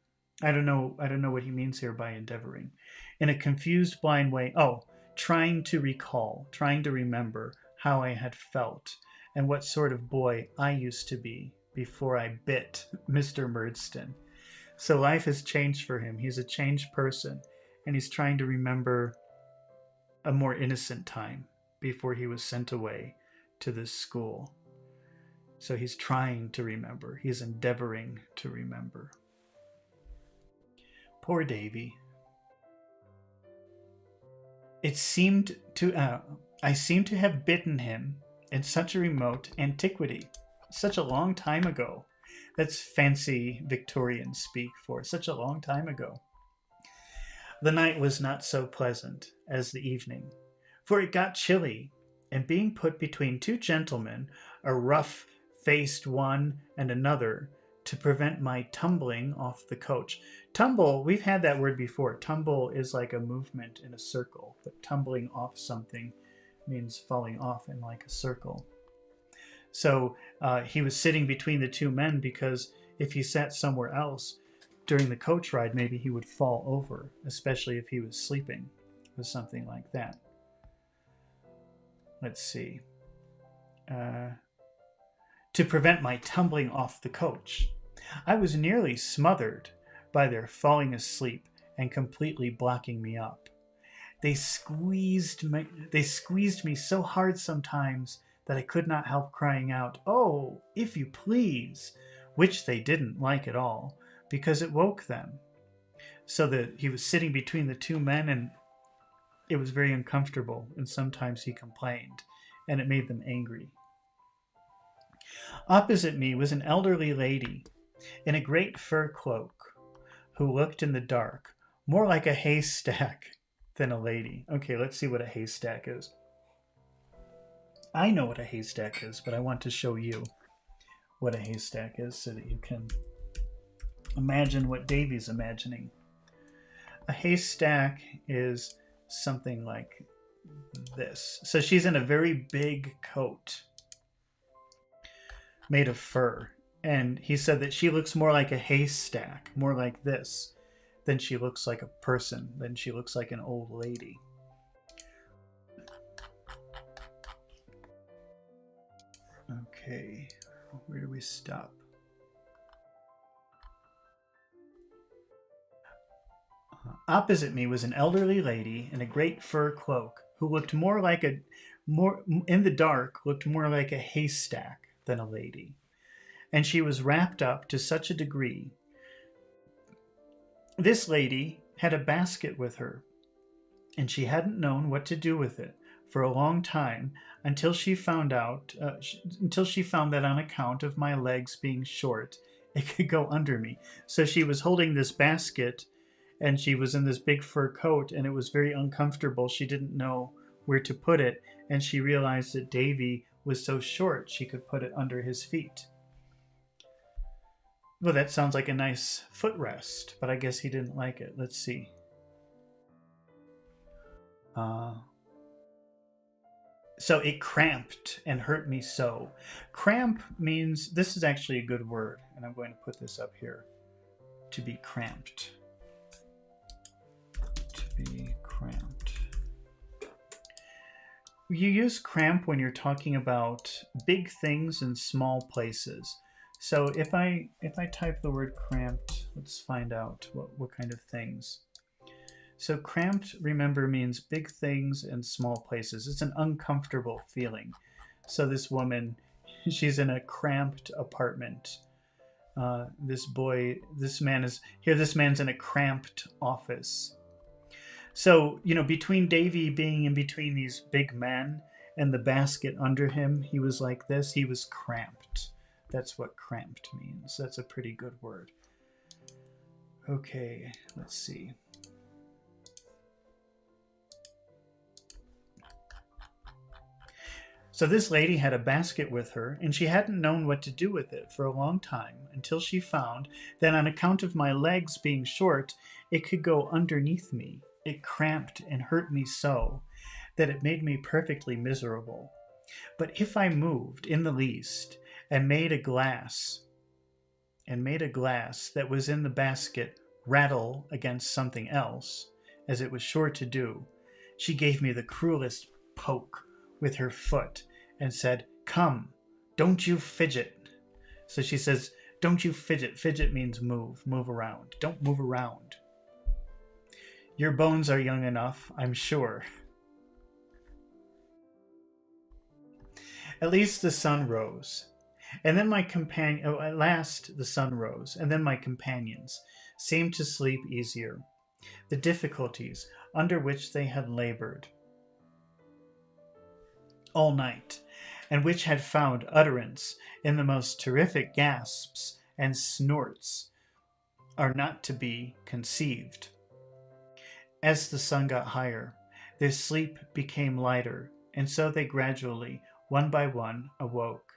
I don't know what he means here by endeavoring. In a confused, blind way, trying to recall, trying to remember how I had felt and what sort of boy I used to be before I bit Mr. Murdstone. So life has changed for him. He's a changed person, and he's trying to remember a more innocent time before he was sent away to this school. So he's trying to remember. He's endeavoring to remember. Poor Davy. I seemed to have bitten him in such a remote antiquity, such a long time ago. That's fancy Victorian speak for such a long time ago. The night was not so pleasant as the evening, for it got chilly, and being put between 2 gentlemen, a rough-faced one and another, to prevent my tumbling off the coach. Tumble, we've had that word before. Tumble is like a movement in a circle, but tumbling off something means falling off in like a circle. So he was sitting between the 2 men because if he sat somewhere else during the coach ride, maybe he would fall over, especially if he was sleeping or something like that. Let's see. To prevent my tumbling off the coach. I was nearly smothered by their falling asleep and completely blocking me up. They squeezed me so hard sometimes that I could not help crying out, "Oh, if you please," which they didn't like at all, because it woke them. So that he was sitting between the two men, and it was very uncomfortable, and sometimes he complained, and it made them angry. Opposite me was an elderly lady in a great fur cloak who looked in the dark more like a haystack than a lady. Okay, let's see what a haystack is. I know what a haystack is, but I want to show you what a haystack is so that you can imagine what Davy's imagining. A haystack is something like this. So she's in a very big coat made of fur. And he said that she looks more like a haystack, more like this, than she looks like a person, than she looks like an old lady. Okay, where do we stop? Opposite me was an elderly lady in a great fur cloak who looked in the dark, looked more like a haystack than a lady. And she was wrapped up to such a degree. This lady had a basket with her, and she hadn't known what to do with it for a long time until she found that on account of my legs being short, it could go under me. So she was holding this basket, and she was in this big fur coat, and it was very uncomfortable. She didn't know where to put it, and she realized that Davy was so short she could put it under his feet. Well, that sounds like a nice footrest, but I guess he didn't like it. Let's see. So it cramped and hurt me so. Cramp means, this is actually a good word, and I'm going to put this up here. To be cramped. To be cramped. You use cramp when you're talking about big things in small places. So if I type the word cramped, let's find out what kind of things. So cramped, remember, means big things in small places. It's an uncomfortable feeling. So this woman, she's in a cramped apartment. This man's in a cramped office. So, between Davy being in between these big men and the basket under him, he was like this. He was cramped. That's what cramped means. That's a pretty good word. Okay, let's see. So this lady had a basket with her, and she hadn't known what to do with it for a long time until she found that on account of my legs being short, it could go underneath me. It cramped and hurt me so that it made me perfectly miserable. But if I moved in the least and made a glass that was in the basket rattle against something else, as it was sure to do, she gave me the cruelest poke with her foot and said, "Come, don't you fidget." So she says, "Don't you fidget." Fidget means move around. Don't move around. Your bones are young enough, I'm sure. At last the sun rose, and then my companions seemed to sleep easier. The difficulties under which they had labored all night, and which had found utterance in the most terrific gasps and snorts, are not to be conceived. As the sun got higher, their sleep became lighter, and so they gradually, one by one, awoke.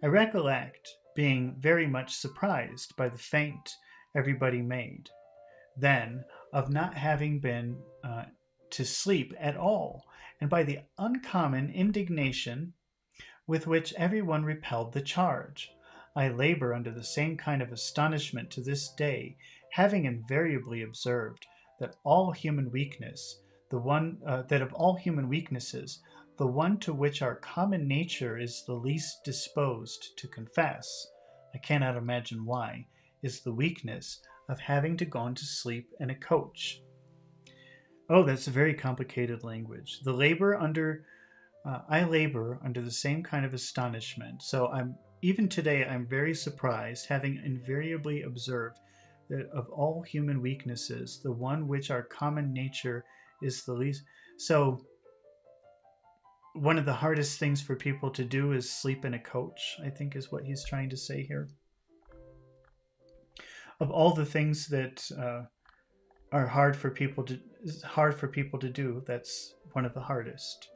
I recollect being very much surprised by the feint everybody made, then of not having been to sleep at all, and by the uncommon indignation with which everyone repelled the charge. I labor under the same kind of astonishment to this day, having invariably observed that all human weakness, the one that of all human weaknesses, the one to which our common nature is the least disposed to confess, I cannot imagine why, is the weakness of having to go to sleep in a coach. Oh, that's a very complicated language. I labor under the same kind of astonishment. So even today I'm very surprised, having invariably observed that of all human weaknesses, the one which our common nature is the least. So one of the hardest things for people to do is sleep in a coach, I think is what he's trying to say here. Of all the things that are hard for people to do, that's one of the hardest.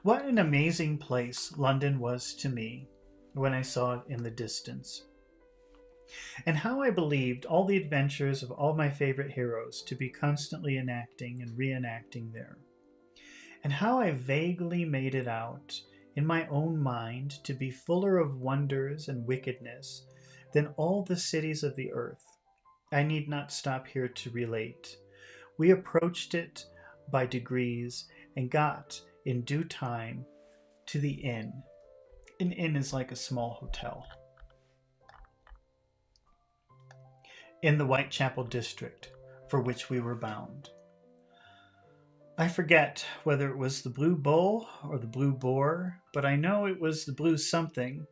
What an amazing place London was to me when I saw it in the distance, and how I believed all the adventures of all my favorite heroes to be constantly enacting and reenacting there, and how I vaguely made it out in my own mind to be fuller of wonders and wickedness than all the cities of the earth. I need not stop here to relate. We approached it by degrees and got, in due time, to the inn. An inn is like a small hotel. In the Whitechapel district, for which we were bound. I forget whether it was the Blue Bull or the Blue Boar, but I know it was the Blue something,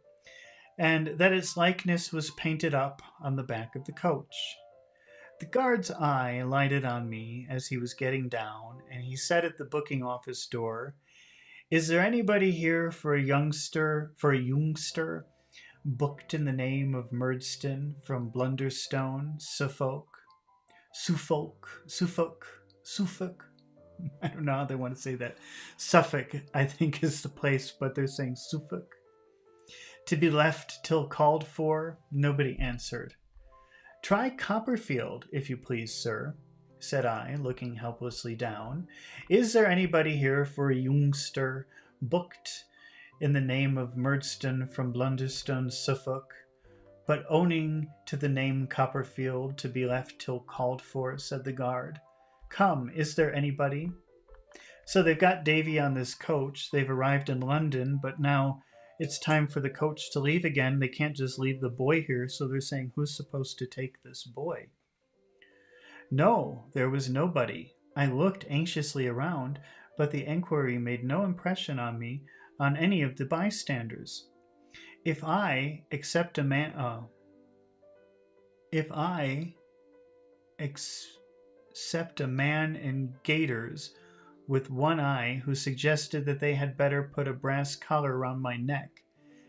and that its likeness was painted up on the back of the coach. The guard's eye lighted on me as he was getting down, and he said at the booking office door, "Is there anybody here for a youngster, booked in the name of Murdstone from Blunderstone, Suffolk? Suffolk. I don't know how they want to say that. Suffolk, I think, is the place, but they're saying Suffolk. To be left till called for?" Nobody answered. "Try Copperfield, if you please, sir," said I, looking helplessly down. "Is there anybody here for a youngster, booked in the name of Murdstone from Blunderstone, Suffolk, but owning to the name Copperfield, to be left till called for?" said the guard. "Come, is there anybody?" So they've got Davy on this coach. They've arrived in London, but now it's time for the coach to leave again. They can't just leave the boy here, so they're saying, who's supposed to take this boy? No, there was nobody. I looked anxiously around, but the enquiry made no impression on me, on any of the bystanders. If I except a man in gaiters with one eye, who suggested that they had better put a brass collar around my neck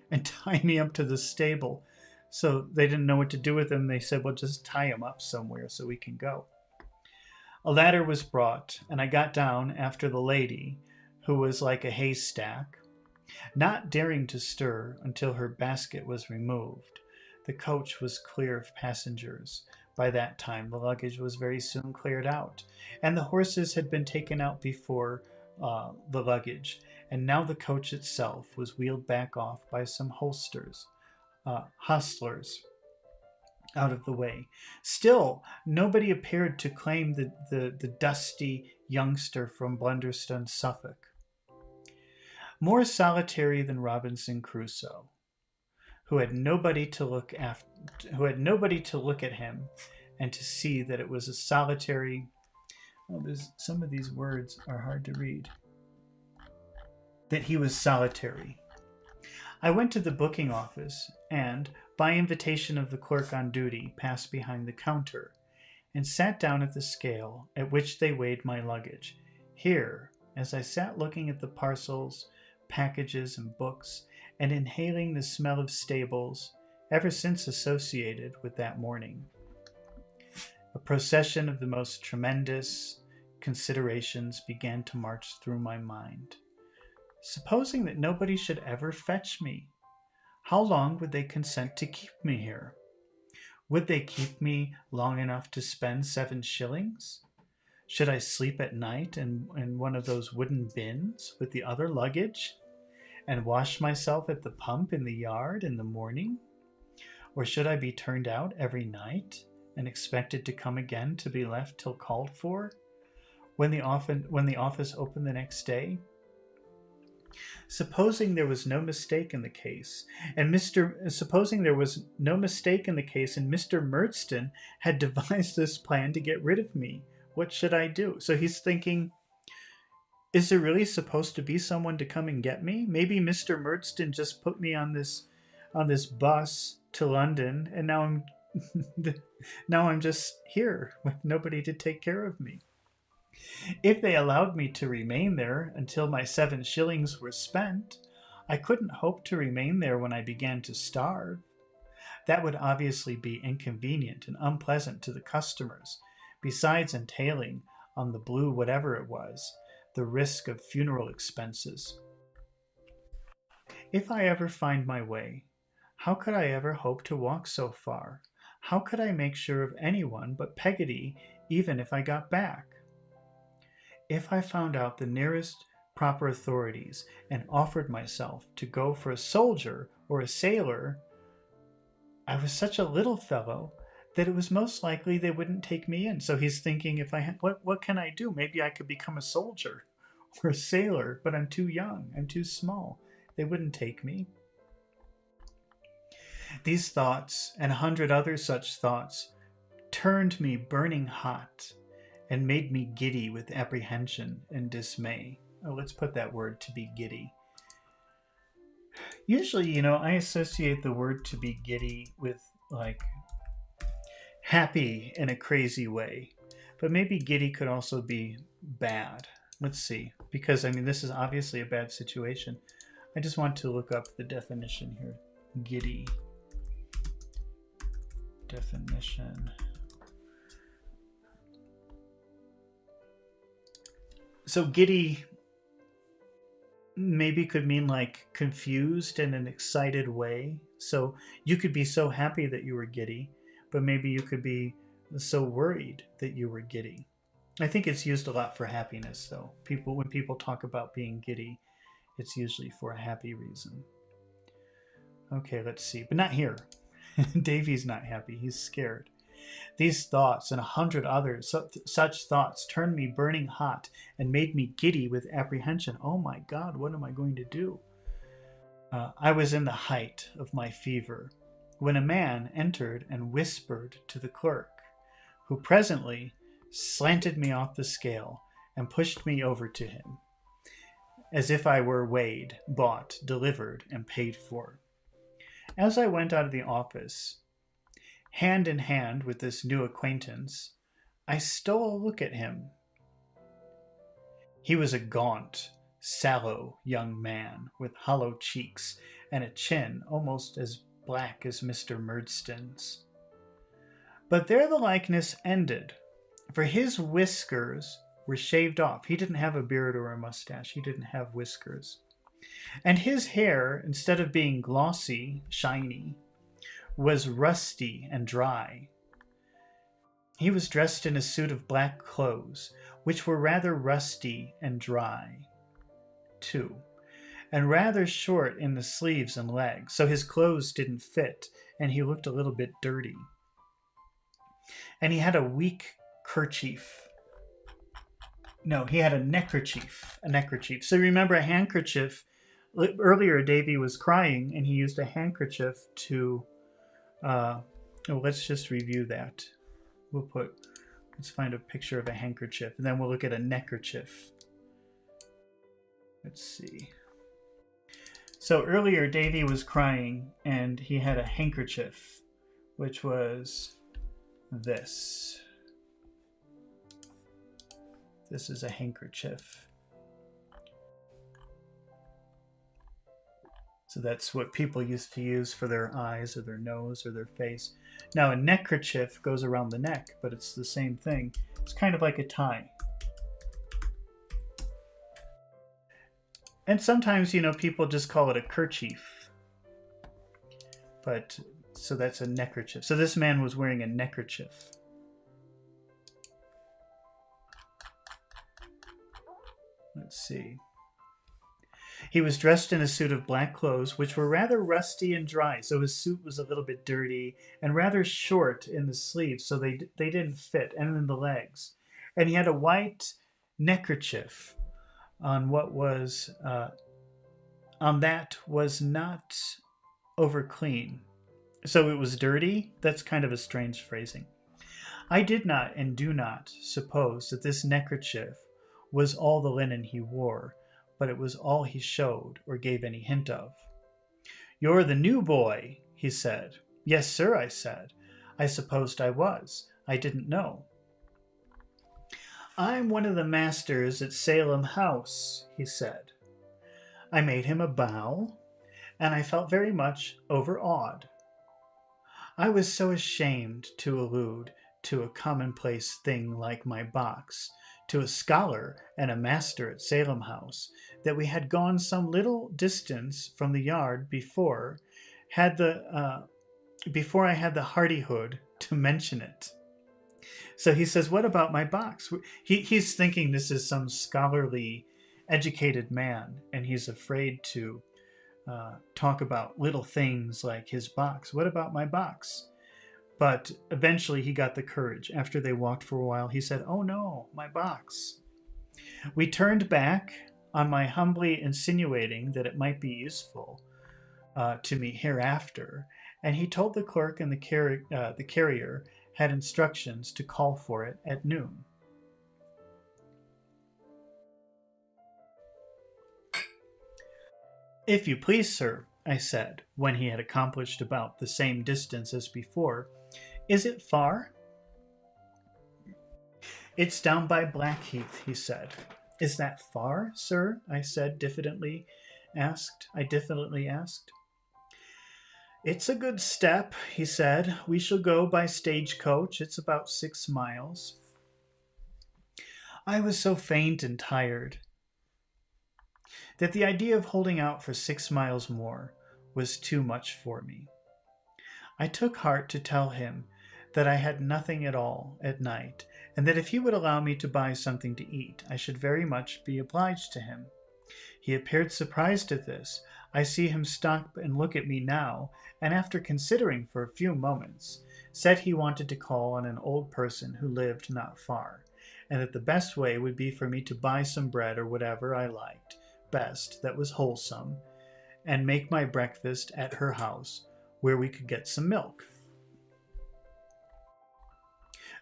and tie me up to the stable. So they didn't know what to do with him. They said, well, just tie him up somewhere so we can go. A ladder was brought, and I got down after the lady, who was like a haystack, not daring to stir until her basket was removed. The coach was clear of passengers. By that time, the luggage was very soon cleared out, and the horses had been taken out before the luggage, and now the coach itself was wheeled back off by some hostlers out of the way. Still, nobody appeared to claim the dusty youngster from Blunderstone, Suffolk. More solitary than Robinson Crusoe, who had nobody to look at him, and to see that it was a solitary. Some of these words are hard to read. That he was solitary. I went to the booking office, and, by invitation of the clerk on duty, passed behind the counter, and sat down at the scale at which they weighed my luggage. Here, as I sat looking at the parcels, packages, and books, and inhaling the smell of stables, ever since associated with that morning, a procession of the most tremendous considerations began to march through my mind. Supposing that nobody should ever fetch me, how long would they consent to keep me here? Would they keep me long enough to spend 7 shillings? Should I sleep at night in one of those wooden bins with the other luggage? and wash myself at the pump in the yard in the morning? Or should I be turned out every night and expected to come again to be left till called for, when the office opened the next day? Supposing there was no mistake in the case, and Mr. Murdstone had devised this plan to get rid of me, what should I do? So he's thinking, is there really supposed to be someone to come and get me? Maybe Mr. Murdstone just put me on this bus to London, and now I'm just here with nobody to take care of me. If they allowed me to remain there until my 7 shillings were spent, I couldn't hope to remain there when I began to starve. That would obviously be inconvenient and unpleasant to the customers, besides entailing on the blue whatever it was, the risk of funeral expenses. If I ever find my way, how could I ever hope to walk so far? How could I make sure of anyone but Peggotty, even if I got back? If I found out the nearest proper authorities and offered myself to go for a soldier or a sailor, I was such a little fellow that it was most likely they wouldn't take me in. So he's thinking, what can I do? Maybe I could become a soldier or a sailor, but I'm too young, I'm too small. They wouldn't take me. These thoughts and 100 other such thoughts turned me burning hot and made me giddy with apprehension and dismay. Oh, let's put that word, to be giddy. Usually, I associate the word to be giddy with like happy in a crazy way. But maybe giddy could also be bad. Let's see. Because, this is obviously a bad situation. I just want to look up the definition here. Giddy. Definition. So giddy maybe could mean like confused in an excited way. So you could be so happy that you were giddy, but maybe you could be so worried that you were giddy. I think it's used a lot for happiness, though. When people talk about being giddy, it's usually for a happy reason. Okay, let's see. But not here. Davy's not happy. He's scared. These thoughts and 100 others, such thoughts, turned me burning hot and made me giddy with apprehension. Oh my God, what am I going to do? I was in the height of my fever when a man entered and whispered to the clerk, who presently slanted me off the scale and pushed me over to him, as if I were weighed, bought, delivered, and paid for. As I went out of the office, hand in hand with this new acquaintance, I stole a look at him. He was a gaunt, sallow young man with hollow cheeks and a chin almost as black as Mr. Murdstone's. But there the likeness ended, for his whiskers were shaved off. He didn't have a beard or a mustache. He didn't have whiskers. And his hair, instead of being glossy, shiny, was rusty and dry. He was dressed in a suit of black clothes, which were rather rusty and dry, too, and rather short in the sleeves and legs, so his clothes didn't fit, and he looked a little bit dirty. And he had a weak kerchief. No, he had a neckerchief. So remember a handkerchief. Earlier, Davy was crying, and he used a handkerchief to... let's just review that. Let's find a picture of a handkerchief, and then we'll look at a neckerchief. Let's see. So earlier, Davy was crying, and he had a handkerchief, which was this. This is a handkerchief. So that's what people used to use for their eyes or their nose or their face. Now a neckerchief goes around the neck, but it's the same thing. It's kind of like a tie. And sometimes, people just call it a kerchief. But, so that's a neckerchief. So this man was wearing a neckerchief. Let's see. He was dressed in a suit of black clothes, which were rather rusty and dry, so his suit was a little bit dirty and rather short in the sleeves, so they didn't fit, and in the legs. And he had a white neckerchief on what was on that was not over clean. So it was dirty. That's kind of a strange phrasing. I did not and do not suppose that this neckerchief was all the linen he wore, but it was all he showed or gave any hint of. "You're the new boy," he said. "Yes, sir," I said. "I supposed I was. I didn't know." "I'm one of the masters at Salem House," he said. I made him a bow, and I felt very much overawed. I was so ashamed to allude to a commonplace thing like my box to a scholar and a master at Salem House that we had gone some little distance from the yard before I had the hardihood to mention it. So he says, "What about my box?" He's thinking this is some scholarly, educated man, and he's afraid to talk about little things like his box. "What about my box?" But eventually he got the courage. After they walked for a while, he said, "Oh no, my box." We turned back on my humbly insinuating that it might be useful to me hereafter, and he told the clerk and the carrier had instructions to call for it at noon. "If you please, sir," I said, when he had accomplished about the same distance as before, "is it far?" "It's down by Blackheath," he said. "Is that far, sir?" I diffidently asked. "It's a good step," he said. "We shall go by stagecoach. It's about 6 miles. I was so faint and tired that the idea of holding out for 6 miles more was too much for me. I took heart to tell him that I had nothing at all at night, and that if he would allow me to buy something to eat, I should very much be obliged to him. He appeared surprised at this. I see him stop and look at me now, and after considering for a few moments, said he wanted to call on an old person who lived not far, and that the best way would be for me to buy some bread or whatever I liked best that was wholesome, and make my breakfast at her house, where we could get some milk.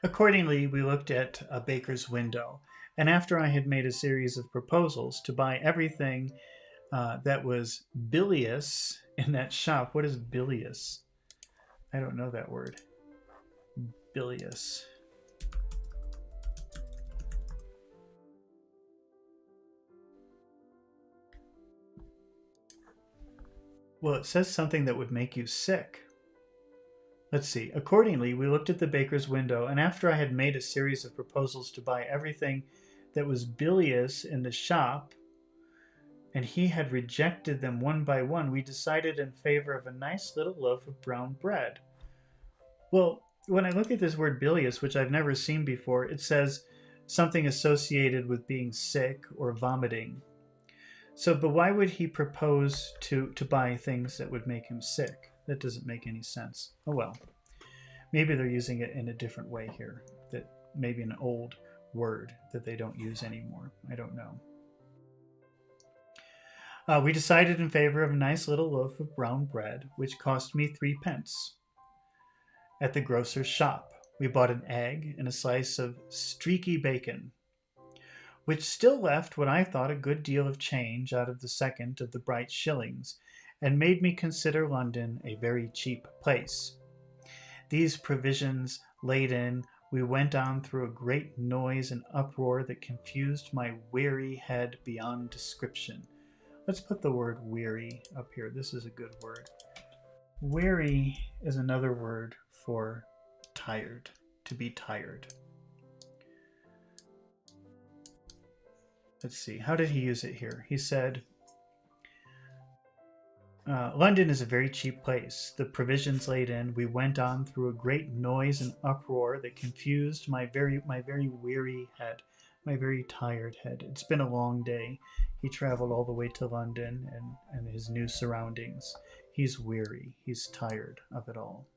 Accordingly, we looked at a baker's window, and after I had made a series of proposals to buy everything that was bilious in that shop. What is bilious? I don't know that word. Bilious. Well, it says something that would make you sick. Let's see. Accordingly, we looked at the baker's window, and after I had made a series of proposals to buy everything that was bilious in the shop, and he had rejected them one by one, we decided in favor of a nice little loaf of brown bread. Well, when I look at this word bilious, which I've never seen before, it says something associated with being sick or vomiting. So, but why would he propose to buy things that would make him sick? That doesn't make any sense. Oh well. Maybe they're using it in a different way here. That maybe an old word that they don't use anymore. I don't know. We decided in favor of a nice little loaf of brown bread, which cost me 3 pence. At the grocer's shop, we bought an egg and a slice of streaky bacon, which still left what I thought a good deal of change out of the second of the bright shillings, and made me consider London a very cheap place. These provisions laid in, we went on through a great noise and uproar that confused my weary head beyond description. Let's put the word weary up here. This is a good word. Weary is another word for tired, to be tired. Let's see, how did he use it here? He said, London is a very cheap place. The provisions laid in, we went on through a great noise and uproar that confused my very weary head. my very tired head. It's been a long day. He traveled all the way to London and his new surroundings. He's weary. He's tired of it all.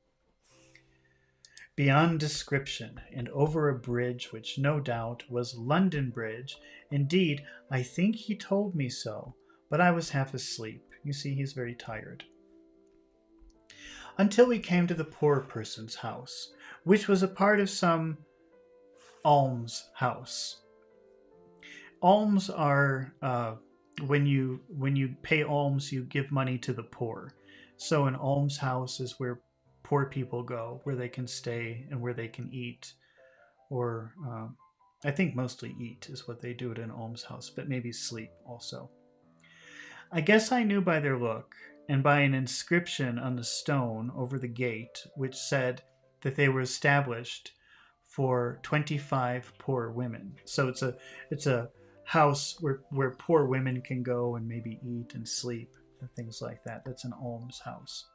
Beyond description, and over a bridge which no doubt was London Bridge. Indeed, I think he told me so, but I was half asleep. You see, he's very tired. Until we came to the poor person's house, which was a part of some alms house. Alms are when you pay alms, you give money to the poor. So an alms house is where poor people go, where they can stay and where they can eat, or I think mostly eat is what they do at an almshouse, but maybe sleep also. I guess I knew by their look and by an inscription on the stone over the gate which said that they were established for 25 poor women. So it's a house where poor women can go and maybe eat and sleep and things like that. That's an alms house.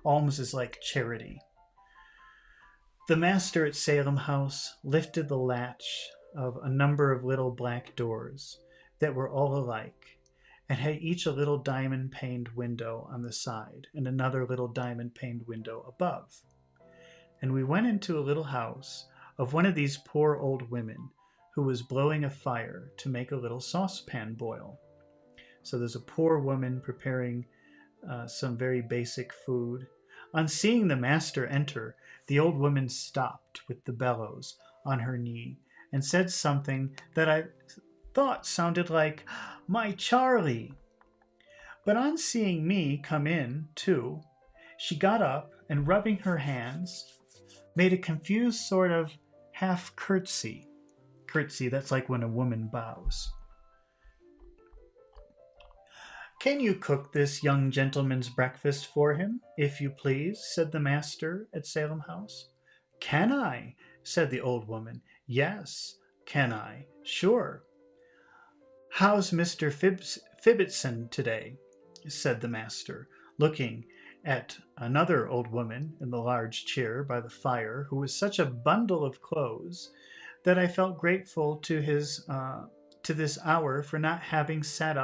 Alms is like charity. The master at Salem House lifted the latch of a number of little black doors that were all alike, and had each a little diamond-paned window on the side and another little diamond-paned window above. And we went into a little house of one of these poor old women who was blowing a fire to make a little saucepan boil. So there's a poor woman preparing some very basic food. On seeing the master enter, the old woman stopped with the bellows on her knee and said something that I thought sounded like, "My Charlie." But on seeing me come in, too, she got up and, rubbing her hands, made a confused sort of half curtsy. Curtsy, that's like when a woman bows. "Can you cook this young gentleman's breakfast for him, if you please?" said the master at Salem House. "Can I?" said the old woman. "Yes, can I? Sure." "How's Mr. Fibbitson today?" said the master, looking at another old woman in the large chair by the fire, who was such a bundle of clothes that I felt grateful to this hour for not having sat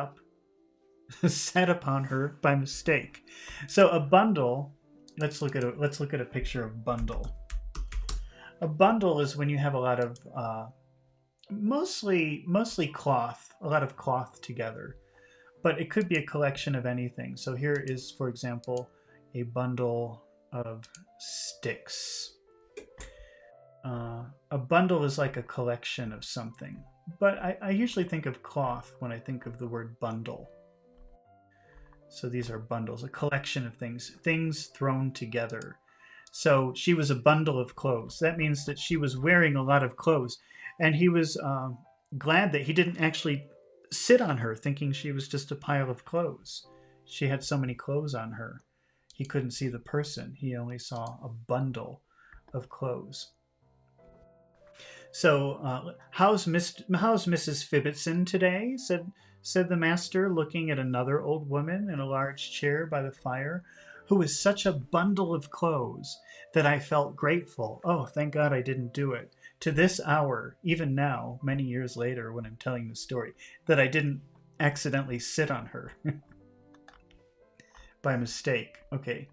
upon her by mistake. So a bundle. Let's look at a picture of bundle. A bundle is when you have a lot of mostly cloth, a lot of cloth together, but it could be a collection of anything. So here is, for example, a bundle of sticks. A bundle is like a collection of something, but I usually think of cloth when I think of the word bundle. So these are bundles, a collection of things thrown together. So she was a bundle of clothes. That means that she was wearing a lot of clothes, and he was glad that he didn't actually sit on her thinking she was just a pile of clothes. She had so many clothes on her. He couldn't see the person. He only saw a bundle of clothes. So, how's Mrs. Fibbitson today? said the master, looking at another old woman in a large chair by the fire, who was such a bundle of clothes that I felt grateful. Oh, thank God I didn't do it. To this hour, even now, many years later when I'm telling the story, that I didn't accidentally sit on her by mistake. Okay.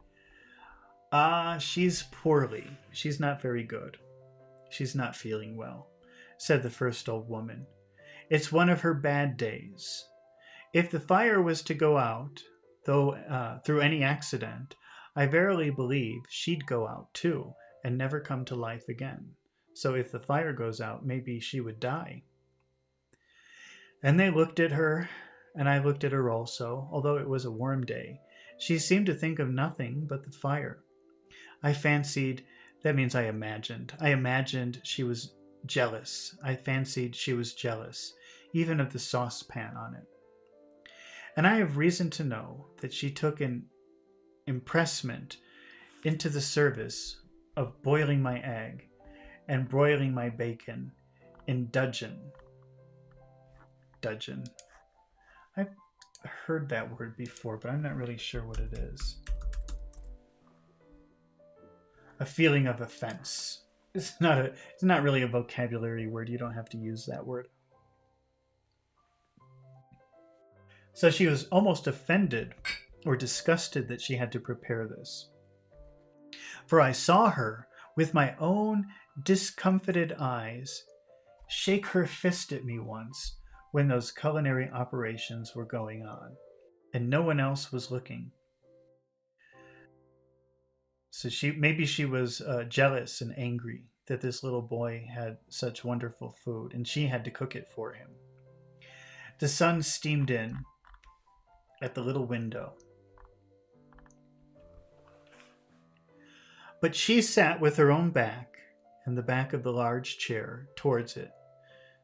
She's poorly. She's not very good. She's not feeling well, said the first old woman. It's one of her bad days. If the fire was to go out, though through any accident, I verily believe she'd go out too, and never come to life again. So if the fire goes out, maybe she would die. And they looked at her, and I looked at her also, although it was a warm day. She seemed to think of nothing but the fire. I imagined she was jealous. I fancied she was jealous, even of the saucepan on it. And I have reason to know that she took an impressment into the service of boiling my egg and broiling my bacon in dudgeon. Dudgeon. I've heard that word before, but I'm not really sure what it is. A feeling of offense. It's not really a vocabulary word. You don't have to use that word. So she was almost offended or disgusted that she had to prepare this. For I saw her, with my own discomfited eyes, shake her fist at me once when those culinary operations were going on, and no one else was looking. So she was jealous and angry that this little boy had such wonderful food, and she had to cook it for him. The sun steamed in at the little window, but she sat with her own back and the back of the large chair towards it,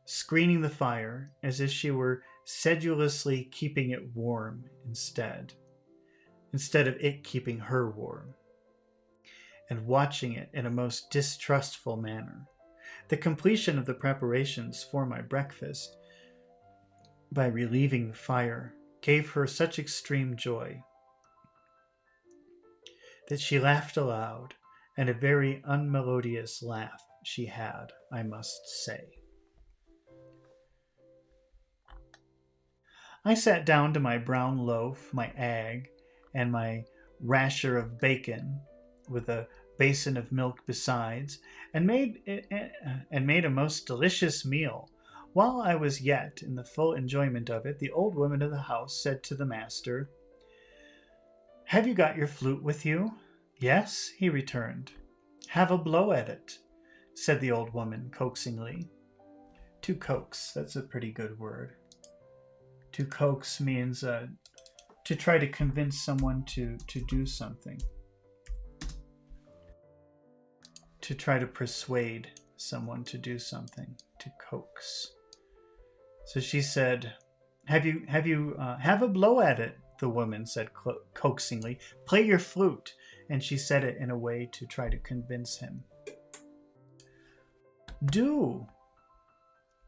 screening the fire as if she were sedulously keeping it warm instead of it keeping her warm, and watching it in a most distrustful manner. The completion of the preparations for my breakfast, by relieving the fire, gave her such extreme joy that she laughed aloud, and a very unmelodious laugh she had, I must say. I sat down to my brown loaf, my egg, and my rasher of bacon, with a basin of milk besides, and made a most delicious meal. While I was yet in the full enjoyment of it, the old woman of the house said to the master, "Have you got your flute with you?" "Yes," he returned. "Have a blow at it," said the old woman coaxingly. To coax, that's a pretty good word. To coax means to try to convince someone to do something. To try to persuade someone to do something. To coax. So she said, have a blow at it," the woman said coaxingly. "Play your flute." And she said it in a way to try to convince him. "Do."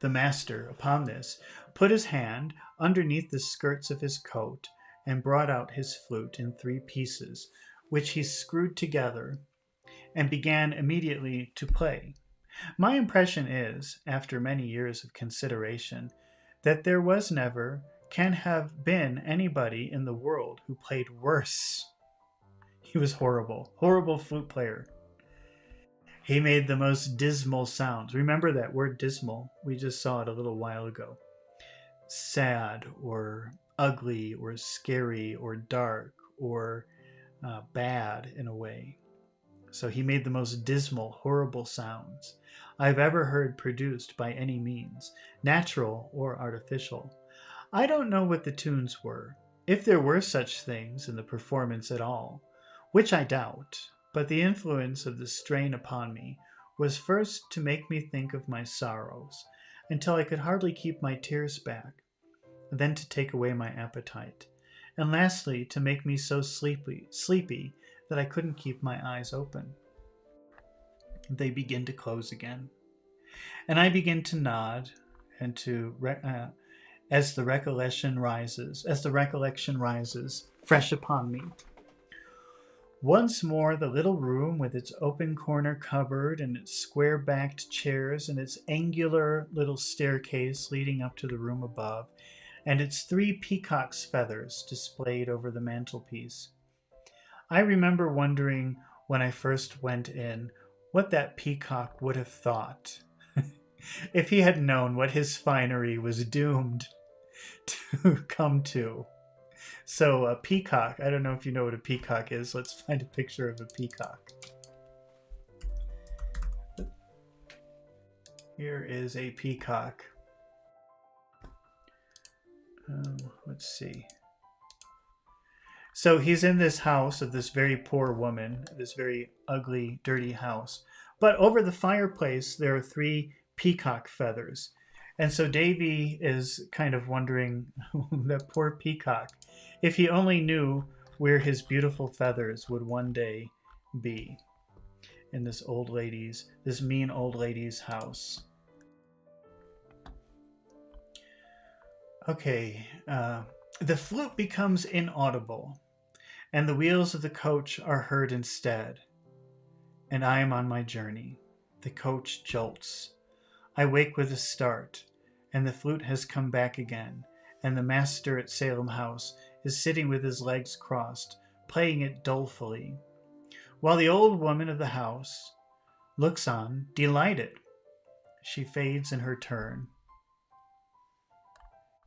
The master, upon this, put his hand underneath the skirts of his coat and brought out his flute in 3 pieces, which he screwed together and began immediately to play. My impression is, after many years of consideration, that there was never, can have been anybody in the world who played worse. He was horrible, horrible flute player. He made the most dismal sounds. Remember that word dismal? We just saw it a little while ago. Sad or ugly or scary or dark or bad in a way. So he made the most dismal, horrible sounds I've ever heard produced by any means, natural or artificial. I don't know what the tunes were, if there were such things in the performance at all, which I doubt, but the influence of the strain upon me was first to make me think of my sorrows, until I could hardly keep my tears back, then to take away my appetite, and lastly to make me so sleepy that I couldn't keep my eyes open. They begin to close again, and I begin to nod, and as the recollection rises, fresh upon me. Once more the little room with its open corner cupboard and its square-backed chairs and its angular little staircase leading up to the room above, and its 3 peacock's feathers displayed over the mantelpiece. I remember wondering when I first went in what that peacock would have thought if he had known what his finery was doomed to come to. So a peacock, I don't know if you know what a peacock is. Let's find a picture of a peacock. Here is a peacock. Let's see. So he's in this house of this very poor woman, this very ugly, dirty house. But over the fireplace, there are 3 peacock feathers. And so Davy is kind of wondering, that poor peacock, if he only knew where his beautiful feathers would one day be in this mean old lady's house. Okay, the flute becomes inaudible, and the wheels of the coach are heard instead, and I am on my journey. The coach jolts. I wake with a start, and the flute has come back again, and the master at Salem House is sitting with his legs crossed, playing it dolefully, while the old woman of the house looks on, delighted. She fades in her turn,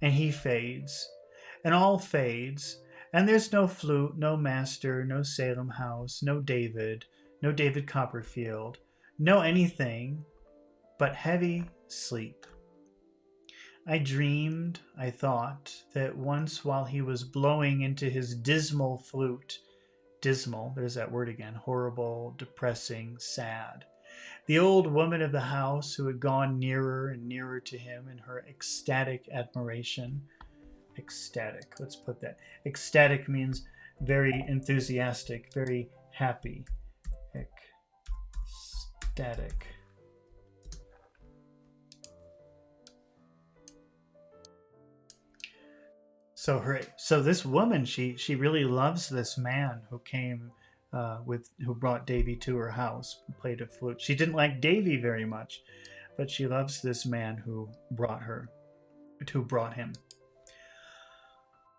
and he fades, and all fades, and there's no flute, no master, no Salem House, no David Copperfield, no anything but heavy sleep. I dreamed, I thought, that once while he was blowing into his dismal flute, dismal, there's that word again, horrible, depressing, sad, the old woman of the house who had gone nearer and nearer to him in her ecstatic admiration. Ecstatic, let's put that. Ecstatic means very enthusiastic, very happy. Ecstatic. So this woman, she really loves this man who came who brought Davy to her house, played a flute. She didn't like Davy very much, but she loves this man who brought him.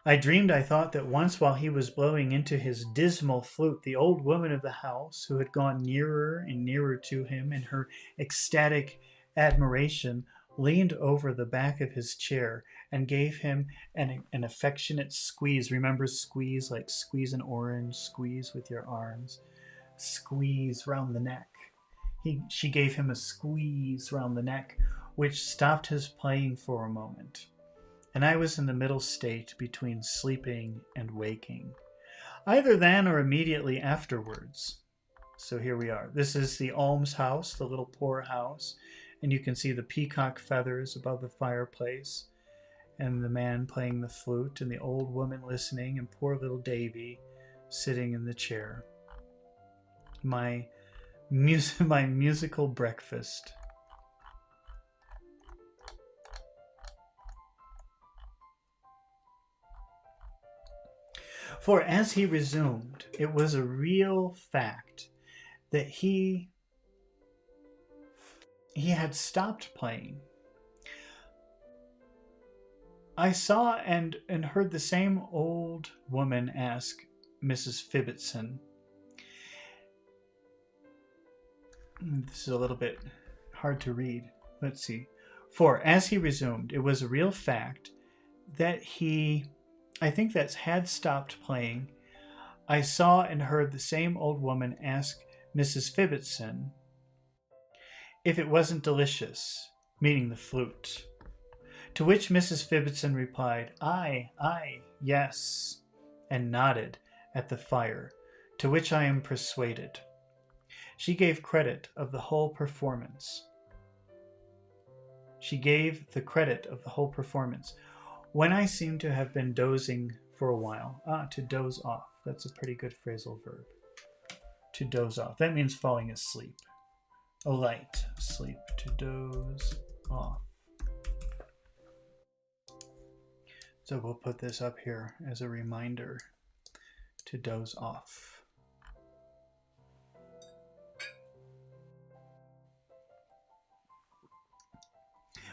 I dreamed, I thought, that once while he was blowing into his dismal flute, the old woman of the house, who had gone nearer and nearer to him in her ecstatic admiration, leaned over the back of his chair and gave him an affectionate squeeze. Remember squeeze, like squeeze an orange, squeeze with your arms, squeeze round the neck. She gave him a squeeze round the neck, which stopped his playing for a moment. And I was in the middle state between sleeping and waking, either then or immediately afterwards. So here we are. This is the almshouse, the little poor house, and you can see the peacock feathers above the fireplace, and the man playing the flute, and the old woman listening, and poor little Davy sitting in the chair. My musical breakfast. For as he resumed, it was a real fact that he had stopped playing. I saw and heard the same old woman ask Mrs. Fibbitson. This is a little bit hard to read. Let's see. For as he resumed, it was a real fact that had stopped playing. I saw and heard the same old woman ask Mrs. Fibbitson if it wasn't delicious, meaning the flute. To which Mrs. Fibbitson replied, aye, yes, and nodded at the fire, to which I am persuaded. She gave credit of the whole performance. When I seemed to have been dozing for a while. To doze off. That's a pretty good phrasal verb. To doze off. That means falling asleep. A light sleep. To doze off. So we'll put this up here as a reminder to doze off.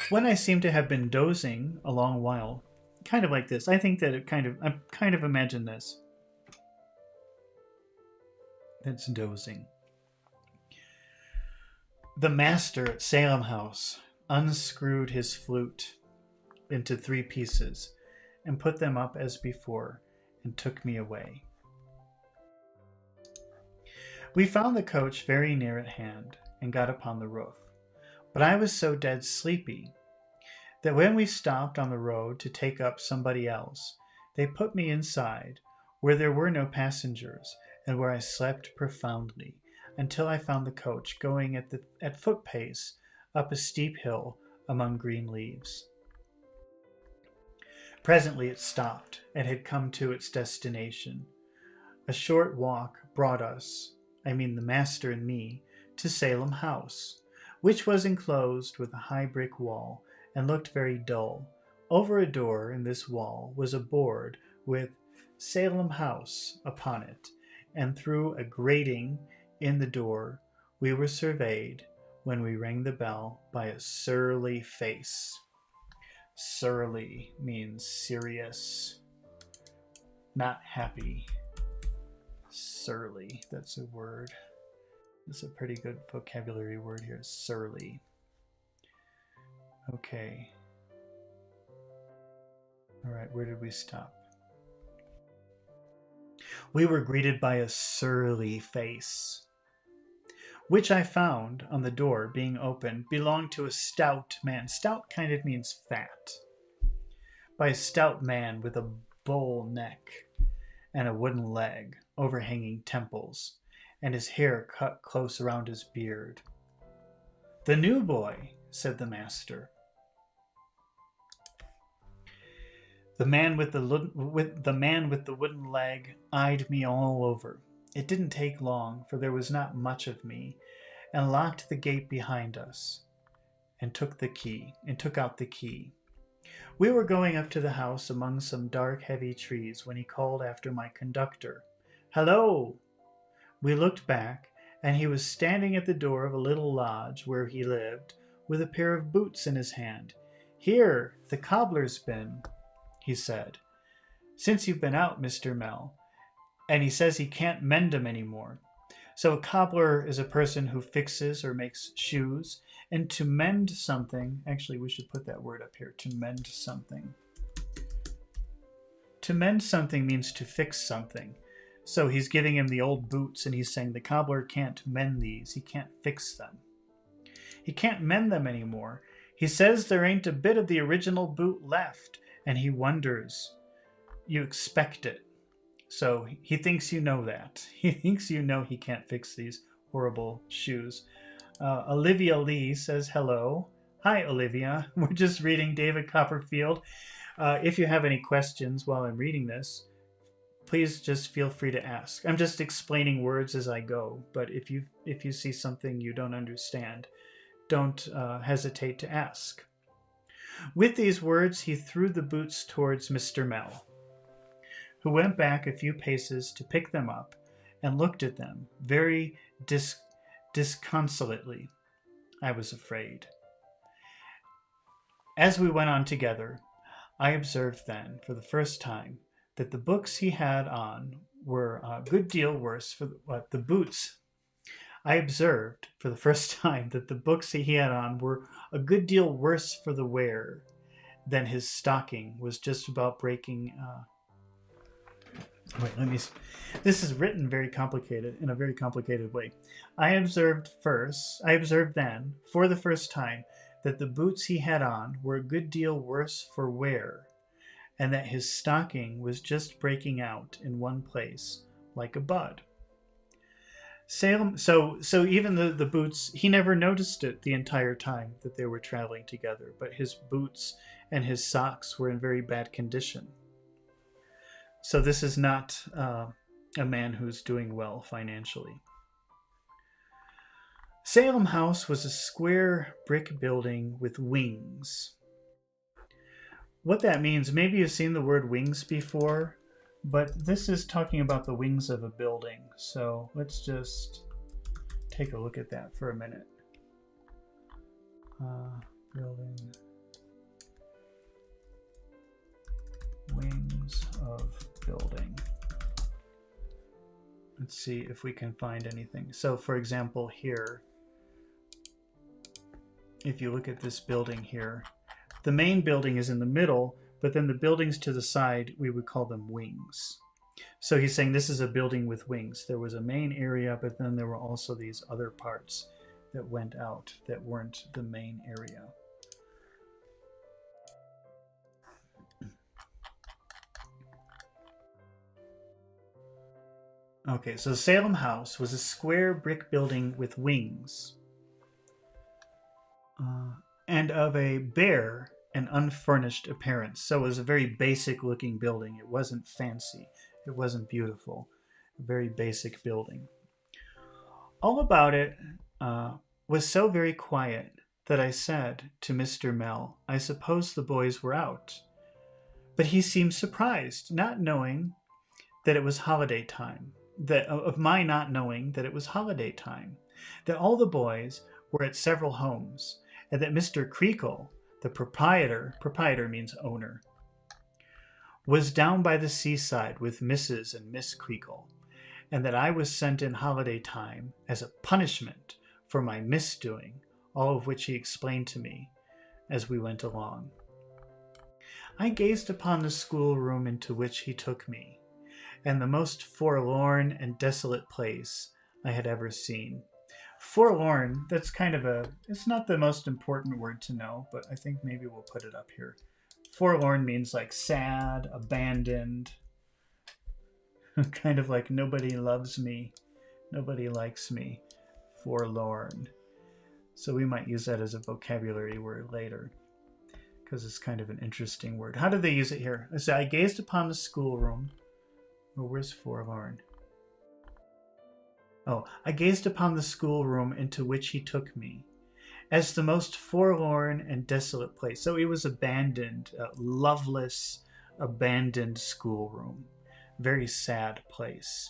When I seem to have been dozing a long while, kind of like this. I think that I kind of imagine this. That's dozing. The master at Salem House unscrewed his flute into 3 pieces and put them up as before and took me away. We found the coach very near at hand and got upon the roof, but I was so dead sleepy that when we stopped on the road to take up somebody else, they put me inside where there were no passengers and where I slept profoundly until I found the coach going at foot pace up a steep hill among green leaves. Presently it stopped and had come to its destination. A short walk brought us, the master and me, to Salem House, which was enclosed with a high brick wall and looked very dull. Over a door in this wall was a board with Salem House upon it, and through a grating in the door we were surveyed when we rang the bell by a surly face. Surly means serious, not happy. Surly, that's a word. It's a pretty good vocabulary word here, surly. Okay. All right, where did we stop? We were greeted by a surly face, which I found on the door being opened belonged to a stout man. Stout kind of means fat. By a stout man with a bull neck and a wooden leg overhanging temples, and his hair cut close around his beard. "The new boy," said the master. The man with the wooden leg eyed me all over. It didn't take long, for there was not much of me, and locked the gate behind us, and took out the key. We were going up to the house among some dark, heavy trees when he called after my conductor. "Hello!" We looked back, and he was standing at the door of a little lodge where he lived, with a pair of boots in his hand. "Here, the cobbler's been," he said, "since you've been out, Mr. Mell, and he says he can't mend 'em any more." So a cobbler is a person who fixes or makes shoes, and to mend something, actually we should put that word up here, to mend something. To mend something means to fix something. So he's giving him the old boots and he's saying the cobbler can't mend these, he can't fix them. He can't mend them anymore. He says there ain't a bit of the original boot left, and he wonders. You expect it. So he thinks you know that. He thinks you know he can't fix these horrible shoes. Olivia Lee says hello. Hi, Olivia. We're just reading David Copperfield. If you have any questions while I'm reading this, please just feel free to ask. I'm just explaining words as I go, but if you see something you don't understand, don't hesitate to ask. With these words, he threw the boots towards Mr. Mell, who went back a few paces to pick them up and looked at them very disconsolately. I was afraid. As we went on together, I observed then, for the first time, that the books he had on were a good deal worse for the boots. I observed for the first time that the books he had on were a good deal worse for the wearer than his stocking was just about breaking. This is written very complicated, in a very complicated way. I observed then, for the first time, that the boots he had on were a good deal worse for wear, and that his stocking was just breaking out in one place, like a bud. So even the boots, he never noticed it the entire time that they were traveling together, but his boots and his socks were in very bad condition. So this is not a man who's doing well financially. Salem House was a square brick building with wings. What that means, maybe you've seen the word wings before, but this is talking about the wings of a building. So let's just take a look at that for a minute. Building. Wings of building. Let's see if we can find anything. So for example here, if you look at this building here, the main building is in the middle, but then the buildings to the side, we would call them wings. So he's saying this is a building with wings. There was a main area, but then there were also these other parts that went out that weren't the main area. Okay, so Salem House was a square brick building with wings, and of a bare and unfurnished appearance. So it was a very basic looking building. It wasn't fancy. It wasn't beautiful. A very basic building. All about it was so very quiet that I said to Mr. Mell, I suppose the boys were out. But he seemed surprised, not knowing that it was holiday time, of my not knowing that it was holiday time, that all the boys were at several homes, and that Mr. Creakle, the proprietor means owner, was down by the seaside with Mrs. and Miss Creakle, and that I was sent in holiday time as a punishment for my misdoing, all of which he explained to me as we went along. I gazed upon the schoolroom into which he took me, and the most forlorn and desolate place I had ever seen. Forlorn, that's kind of it's not the most important word to know, but I think maybe we'll put it up here. Forlorn means like sad, abandoned, kind of like nobody loves me, nobody likes me, forlorn. So we might use that as a vocabulary word later, because it's kind of an interesting word. How do they use it here? I say, I gazed upon the schoolroom. Oh, where's forlorn? Oh, I gazed upon the schoolroom into which he took me, as the most forlorn and desolate place. So it was abandoned, loveless, abandoned schoolroom. Very sad place.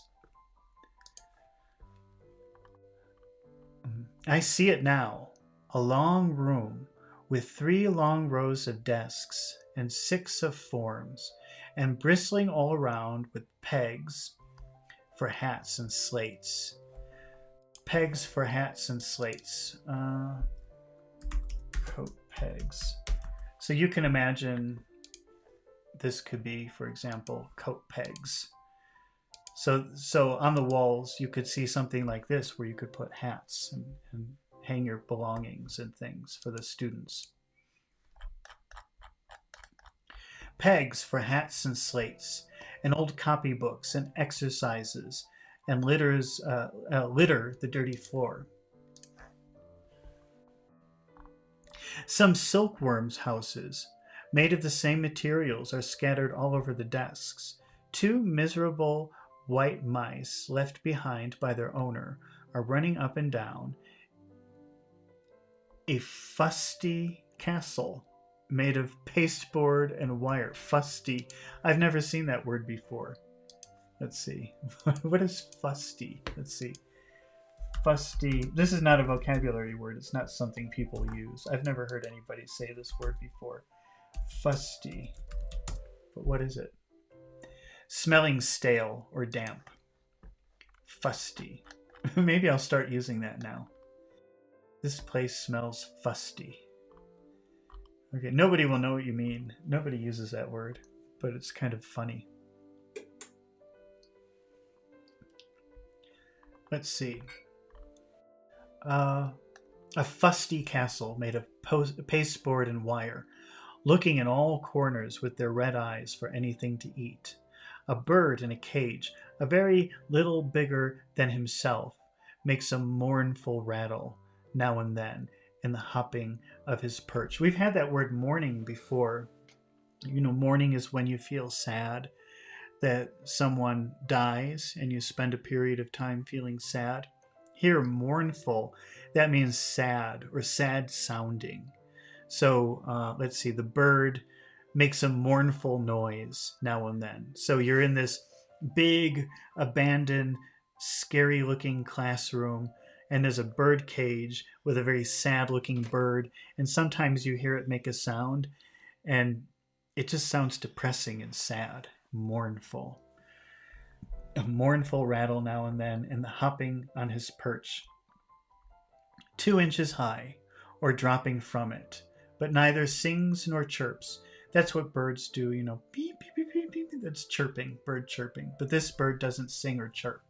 I see it now, a long room with 3 long rows of desks and 6 of forms, and bristling all around with pegs for hats and slates. Pegs for hats and slates. Coat pegs. So you can imagine this could be, for example, coat pegs. So on the walls, you could see something like this where you could put hats and hang your belongings and things for the students. Pegs for hats and slates, and old copybooks and exercises, and litter the dirty floor. Some silkworms' houses, made of the same materials, are scattered all over the desks. 2 miserable white mice, left behind by their owner, are running up and down a fusty castle made of pasteboard and wire. Fusty. I've never seen that word before. Let's see. What is fusty? Let's see. Fusty. This is not a vocabulary word. It's not something people use. I've never heard anybody say this word before. Fusty. But what is it? Smelling stale or damp. Fusty. Maybe I'll start using that now. This place smells fusty. Okay, nobody will know what you mean. Nobody uses that word, but it's kind of funny. Let's see. A fusty castle made of pasteboard and wire, looking in all corners with their red eyes for anything to eat. A bird in a cage, a very little bigger than himself, makes a mournful rattle now and then in the hopping of his perch. We've had that word mourning before. You know, mourning is when you feel sad that someone dies and you spend a period of time feeling sad. Here, mournful, that means sad or sad sounding. So let's see, the bird makes a mournful noise now and then. So you're in this big, abandoned, scary looking classroom, and there's a bird cage with a very sad looking bird, and sometimes you hear it make a sound, and it just sounds depressing and sad, mournful. A mournful rattle now and then, and the hopping on his perch, 2 inches high, or dropping from it, but neither sings nor chirps. That's what birds do, you know, beep, beep, beep, beep, beep. That's chirping, bird chirping. But this bird doesn't sing or chirp.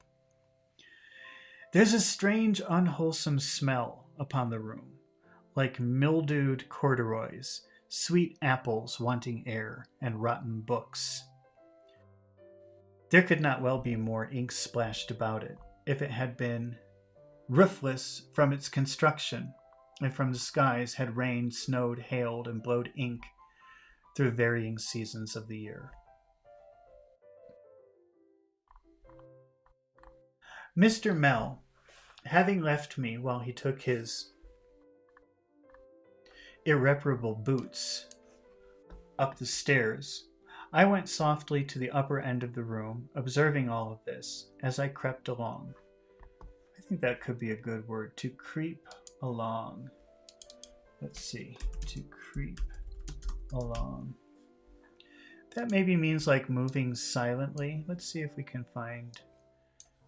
There's a strange, unwholesome smell upon the room, like mildewed corduroys, sweet apples wanting air, and rotten books. There could not well be more ink splashed about it if it had been roofless from its construction, and from the skies had rained, snowed, hailed, and blowed ink through varying seasons of the year. Mr. Mell, having left me while he took his irreparable boots up the stairs, I went softly to the upper end of the room, observing all of this as I crept along. I think that could be a good word, to creep along. Let's see. To creep along. That maybe means like moving silently. Let's see if we can find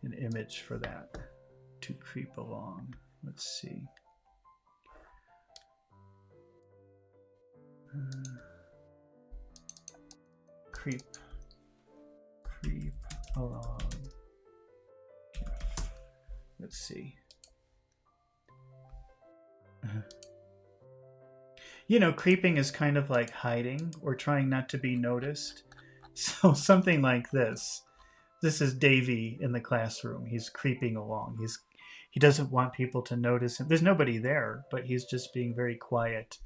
an image for that. To creep along. Let's see. Creep along. Let's see. You know, creeping is kind of like hiding or trying not to be noticed. So something like this. This is Davy in the classroom. He's creeping along. He doesn't want people to notice him. There's nobody there, but he's just being very quiet,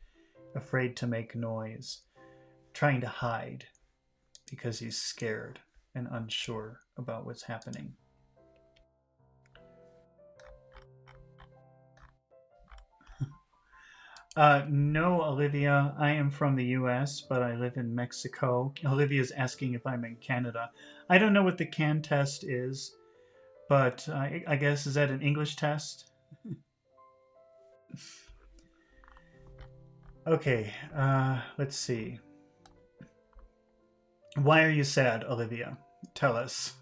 afraid to make noise, trying to hide because he's scared and unsure about what's happening. No, Olivia, I am from the US, but I live in Mexico. Olivia's asking if I'm in Canada. I don't know what the CAN test is, but I guess, is that an English test? Okay, let's see. Why are you sad, Olivia? Tell us.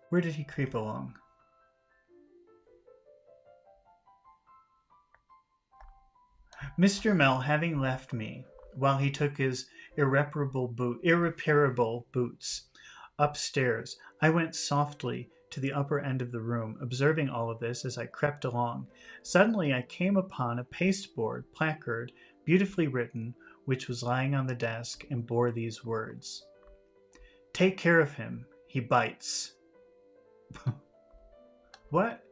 Where did he creep along? Mr. Mell, having left me, while he took his irreparable boots upstairs, I went softly to the upper end of the room, observing all of this as I crept along. Suddenly I came upon a pasteboard placard, beautifully written, which was lying on the desk and bore these words: "Take care of him, he bites." What?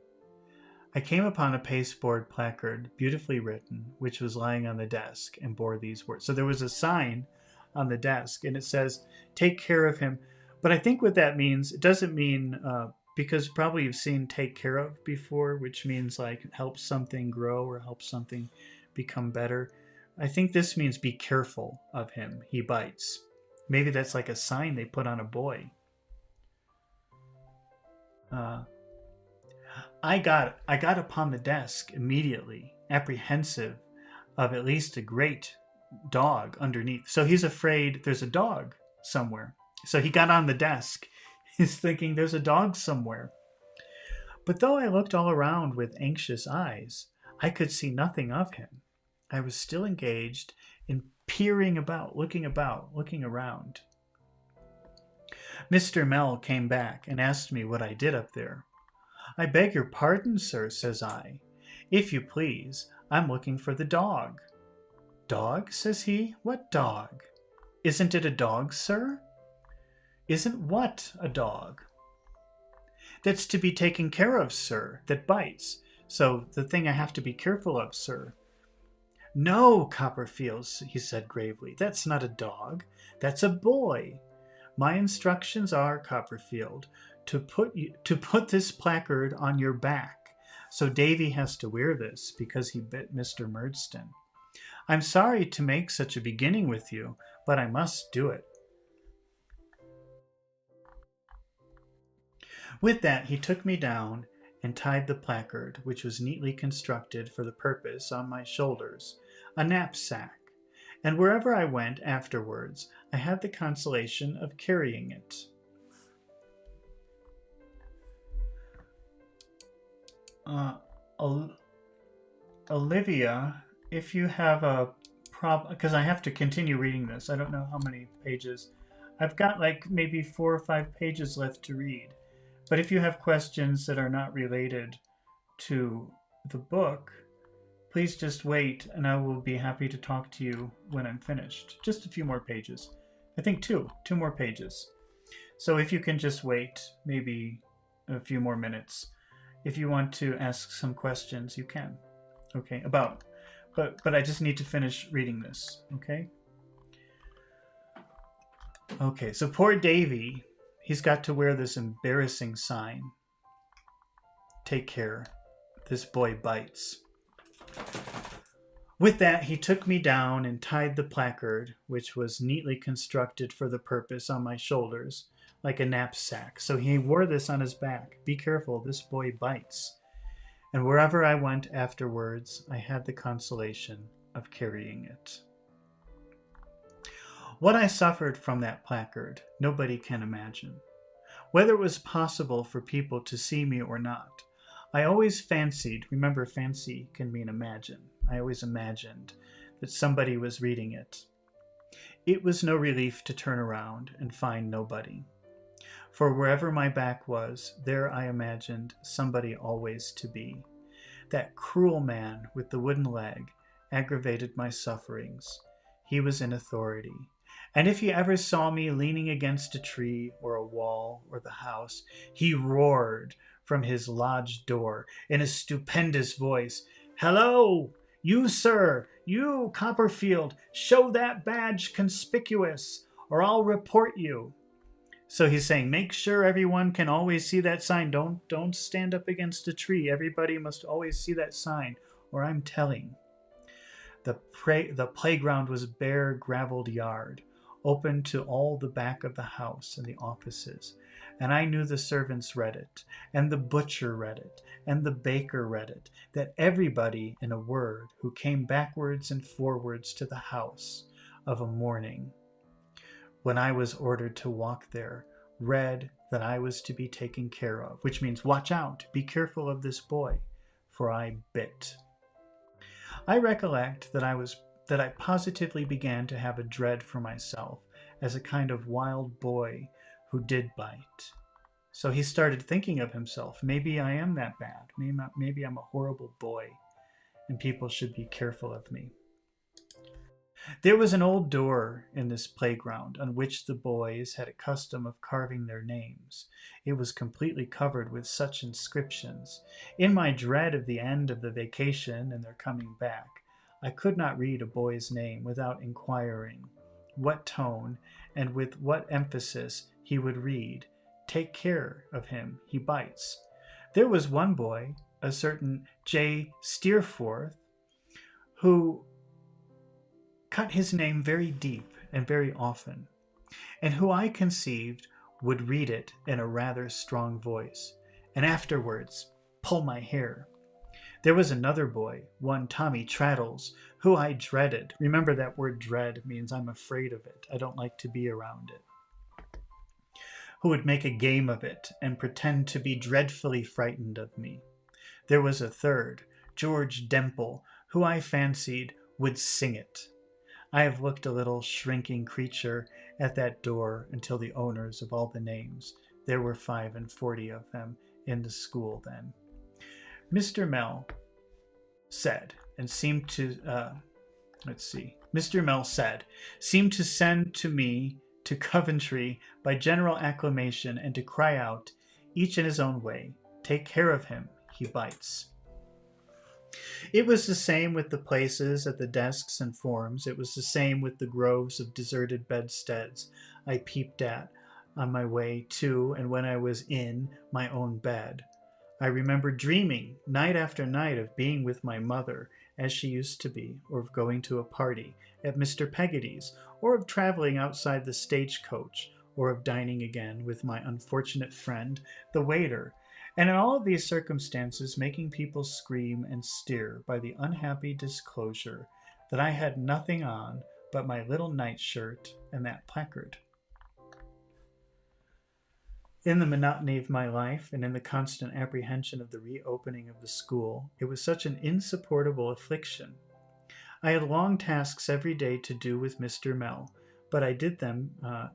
I came upon a pasteboard placard, beautifully written, which was lying on the desk and bore these words. So there was a sign on the desk and it says, "Take care of him." But I think what that means, it doesn't mean, because probably you've seen "take care of" before, which means like help something grow or help something become better. I think this means be careful of him, he bites. Maybe that's like a sign they put on a boy. I got upon the desk immediately, apprehensive of at least a great dog underneath. So he's afraid there's a dog somewhere. So he got on the desk. He's thinking there's a dog somewhere. But though I looked all around with anxious eyes, I could see nothing of him. I was still engaged in peering about, looking around. Mr. Mell came back and asked me what I did up there. "I beg your pardon, sir," says I. "If you please, I'm looking for the dog." "Dog?" says he. "What dog? Isn't it a dog, sir?" "Isn't what a dog?" "That's to be taken care of, sir, that bites. So the thing I have to be careful of, sir." "No, Copperfield," he said gravely. "That's not a dog. That's a boy. My instructions are, Copperfield, to put this placard on your back. So Davy has to wear this because he bit Mr. Murdstone. I'm sorry to make such a beginning with you, but I must do it." With that, he took me down and tied the placard, which was neatly constructed for the purpose, on my shoulders, a knapsack, and wherever I went afterwards, I had the consolation of carrying it. Olivia, if you have a problem, because I have to continue reading this. I don't know how many pages. I've got like maybe 4 or 5 pages left to read. But if you have questions that are not related to the book, please just wait and I will be happy to talk to you when I'm finished. Just a few more pages. I think two more pages. So if you can just wait maybe a few more minutes. If you want to ask some questions, you can. Okay, but I just need to finish reading this, okay? Okay, so poor Davy, he's got to wear this embarrassing sign. "Take care, this boy bites." With that, he took me down and tied the placard, which was neatly constructed for the purpose, on my shoulders, like a knapsack. So he wore this on his back. Be careful, this boy bites. And wherever I went afterwards, I had the consolation of carrying it. What I suffered from that placard, nobody can imagine. Whether it was possible for people to see me or not, I always fancied, remember, fancy can mean imagine. I always imagined that somebody was reading it. It was no relief to turn around and find nobody. For wherever my back was, there I imagined somebody always to be. That cruel man with the wooden leg aggravated my sufferings. He was in authority. And if he ever saw me leaning against a tree or a wall or the house, he roared from his lodge door in a stupendous voice, "Hello! You, sir! You, Copperfield! Show that badge conspicuous, or I'll report you!" So he's saying, make sure everyone can always see that sign. Don't stand up against a tree. Everybody must always see that sign, or I'm telling. The playground was a bare, graveled yard, open to all the back of the house and the offices. And I knew the servants read it, and the butcher read it, and the baker read it, that everybody, in a word, who came backwards and forwards to the house of a morning, when I was ordered to walk there, read that I was to be taken care of, which means watch out, be careful of this boy, for I bit. I recollect that I positively began to have a dread for myself as a kind of wild boy who did bite. So he started thinking of himself, maybe I am that bad, maybe I'm a horrible boy, and people should be careful of me. There was an old door in this playground on which the boys had a custom of carving their names. It was completely covered with such inscriptions. In my dread of the end of the vacation and their coming back, I could not read a boy's name without inquiring what tone and with what emphasis he would read. Take care of him, he bites. There was one boy, a certain J. Steerforth, who cut his name very deep and very often, and who I conceived would read it in a rather strong voice, and afterwards pull my hair. There was another boy, one Tommy Traddles, who I dreaded. Remember, that word dread means I'm afraid of it. I don't like to be around it. Who would make a game of it and pretend to be dreadfully frightened of me. There was a third, George Demple, who I fancied would sing it. I have looked a little shrinking creature at that door until the owners of all the names, there were 45 of them in the school then, Mr. Mell said, and seemed to, Mr. Mell said, seemed to send to me to Coventry by general acclamation and to cry out, each in his own way, take care of him, he bites. It was the same with the places at the desks and forms. It was the same with the groves of deserted bedsteads I peeped at on my way to and when I was in my own bed. I remember dreaming night after night of being with my mother, as she used to be, or of going to a party at Mr. Peggotty's, or of traveling outside the stagecoach, or of dining again with my unfortunate friend, the waiter, and in all of these circumstances making people scream and steer by the unhappy disclosure that I had nothing on but my little nightshirt and that placard. In the monotony of my life and in the constant apprehension of the reopening of the school, it was such an insupportable affliction. I had long tasks every day to do with Mr. Mell, but I did them,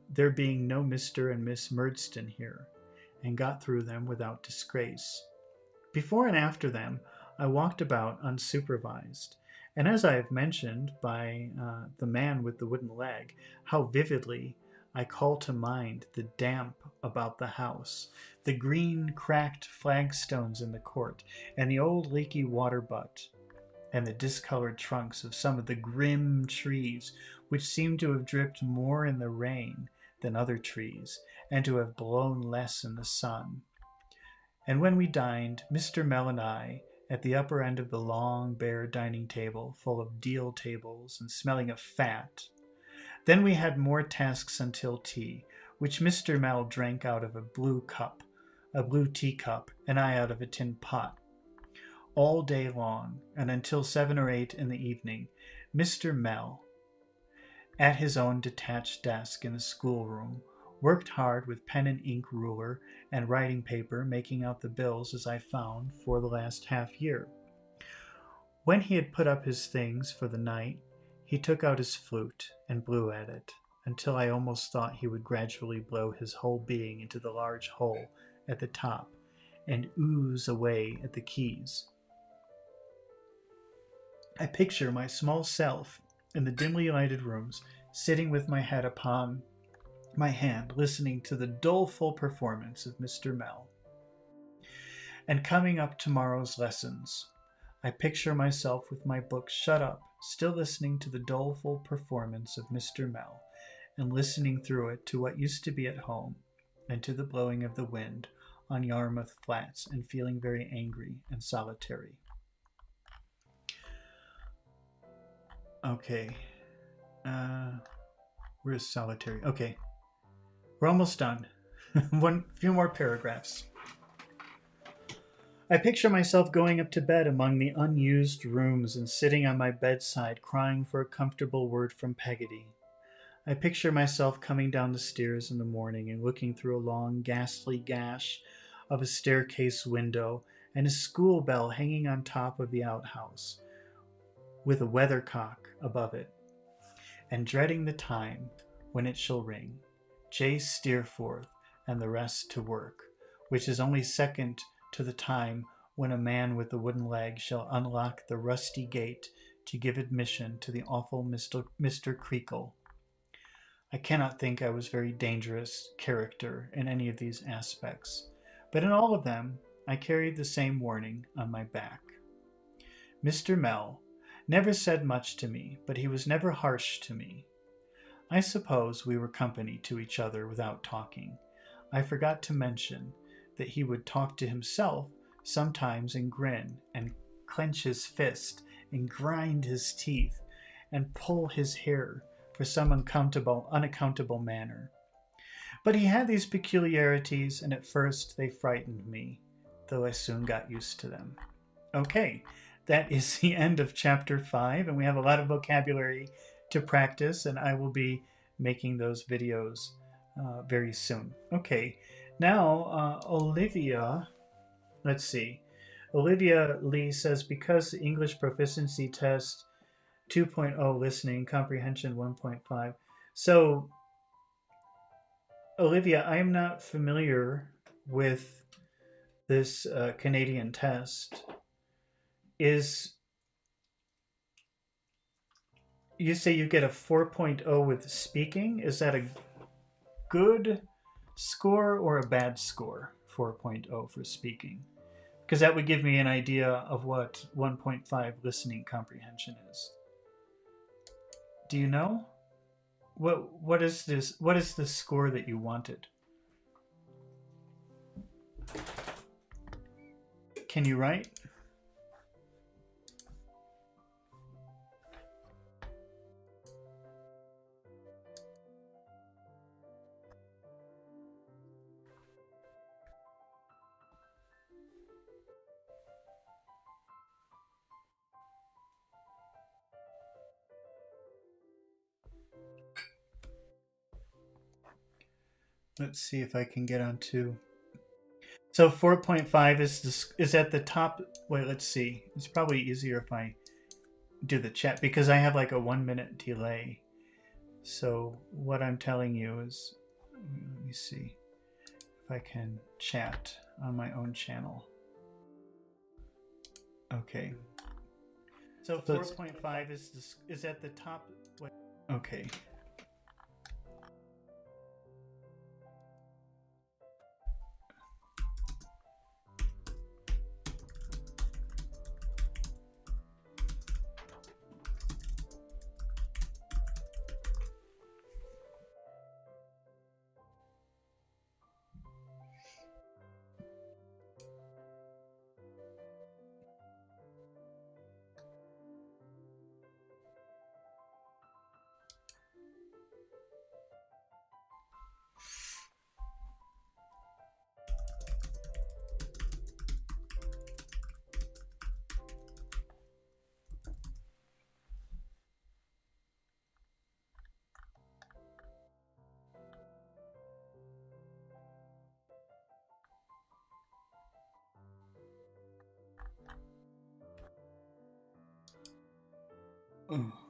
there being no Mr. and Miss Murdston here, and got through them without disgrace. Before and after them, I walked about unsupervised, and as I have mentioned by the man with the wooden leg, how vividly I call to mind the damp about the house, the green cracked flagstones in the court, and the old leaky water butt, and the discolored trunks of some of the grim trees which seemed to have dripped more in the rain than other trees, and to have blown less in the sun. And when we dined, Mr. Mell and I, at the upper end of the long, bare dining table, full of deal tables and smelling of fat. Then we had more tasks until tea, which Mr. Mell drank out of a blue teacup, and I out of a tin pot. All day long, and until 7 or 8 in the evening, Mr. Mell, at his own detached desk in the schoolroom, worked hard with pen and ink ruler and writing paper, making out the bills as I found for the last half year. When he had put up his things for the night, he took out his flute and blew at it, until I almost thought he would gradually blow his whole being into the large hole at the top and ooze away at the keys. I picture my small self in the dimly lighted rooms, sitting with my head upon my hand, listening to the doleful performance of Mr. Mell. And coming up tomorrow's lessons, I picture myself with my book shut up, still listening to the doleful performance of Mr. Mell, and listening through it to what used to be at home, and to the blowing of the wind on Yarmouth Flats, and feeling very angry and solitary. Okay. Where's solitary? Okay. We're almost done. One few more paragraphs. I picture myself going up to bed among the unused rooms and sitting on my bedside crying for a comfortable word from Peggotty. I picture myself coming down the stairs in the morning and looking through a long ghastly gash of a staircase window and a school bell hanging on top of the outhouse, with a weathercock above it, and dreading the time when it shall ring, J. Steerforth and the rest to work, which is only second to the time when a man with a wooden leg shall unlock the rusty gate to give admission to the awful Mr. Creakle. I cannot think I was very dangerous character in any of these aspects, but in all of them I carried the same warning on my back. Mr. Mell never said much to me, but he was never harsh to me. I suppose we were company to each other without talking. I forgot to mention that he would talk to himself sometimes and grin and clench his fist and grind his teeth and pull his hair for some unaccountable manner. But he had these peculiarities, and at first they frightened me, though I soon got used to them. Okay, that is the end of chapter 5, and we have a lot of vocabulary to practice, and I will be making those videos very soon. Okay, now Olivia, let's see. Olivia Lee says, because the English proficiency test 2.0 listening, comprehension 1.5. So, Olivia, I am not familiar with this Canadian test. You say you get a 4.0 with speaking? Is that a good score or a bad score? 4.0 for speaking. Because that would give me an idea of what 1.5 listening comprehension is. Do you know? What is this? What is the score that you wanted? Can you write? Let's see if I can get onto. So 4.5 is at the top. Wait, let's see. It's probably easier if I do the chat because I have like a 1 minute delay. So what I'm telling you is, let me see if I can chat on my own channel. Okay. So 4.5 is at the top. Wait, okay. Oh.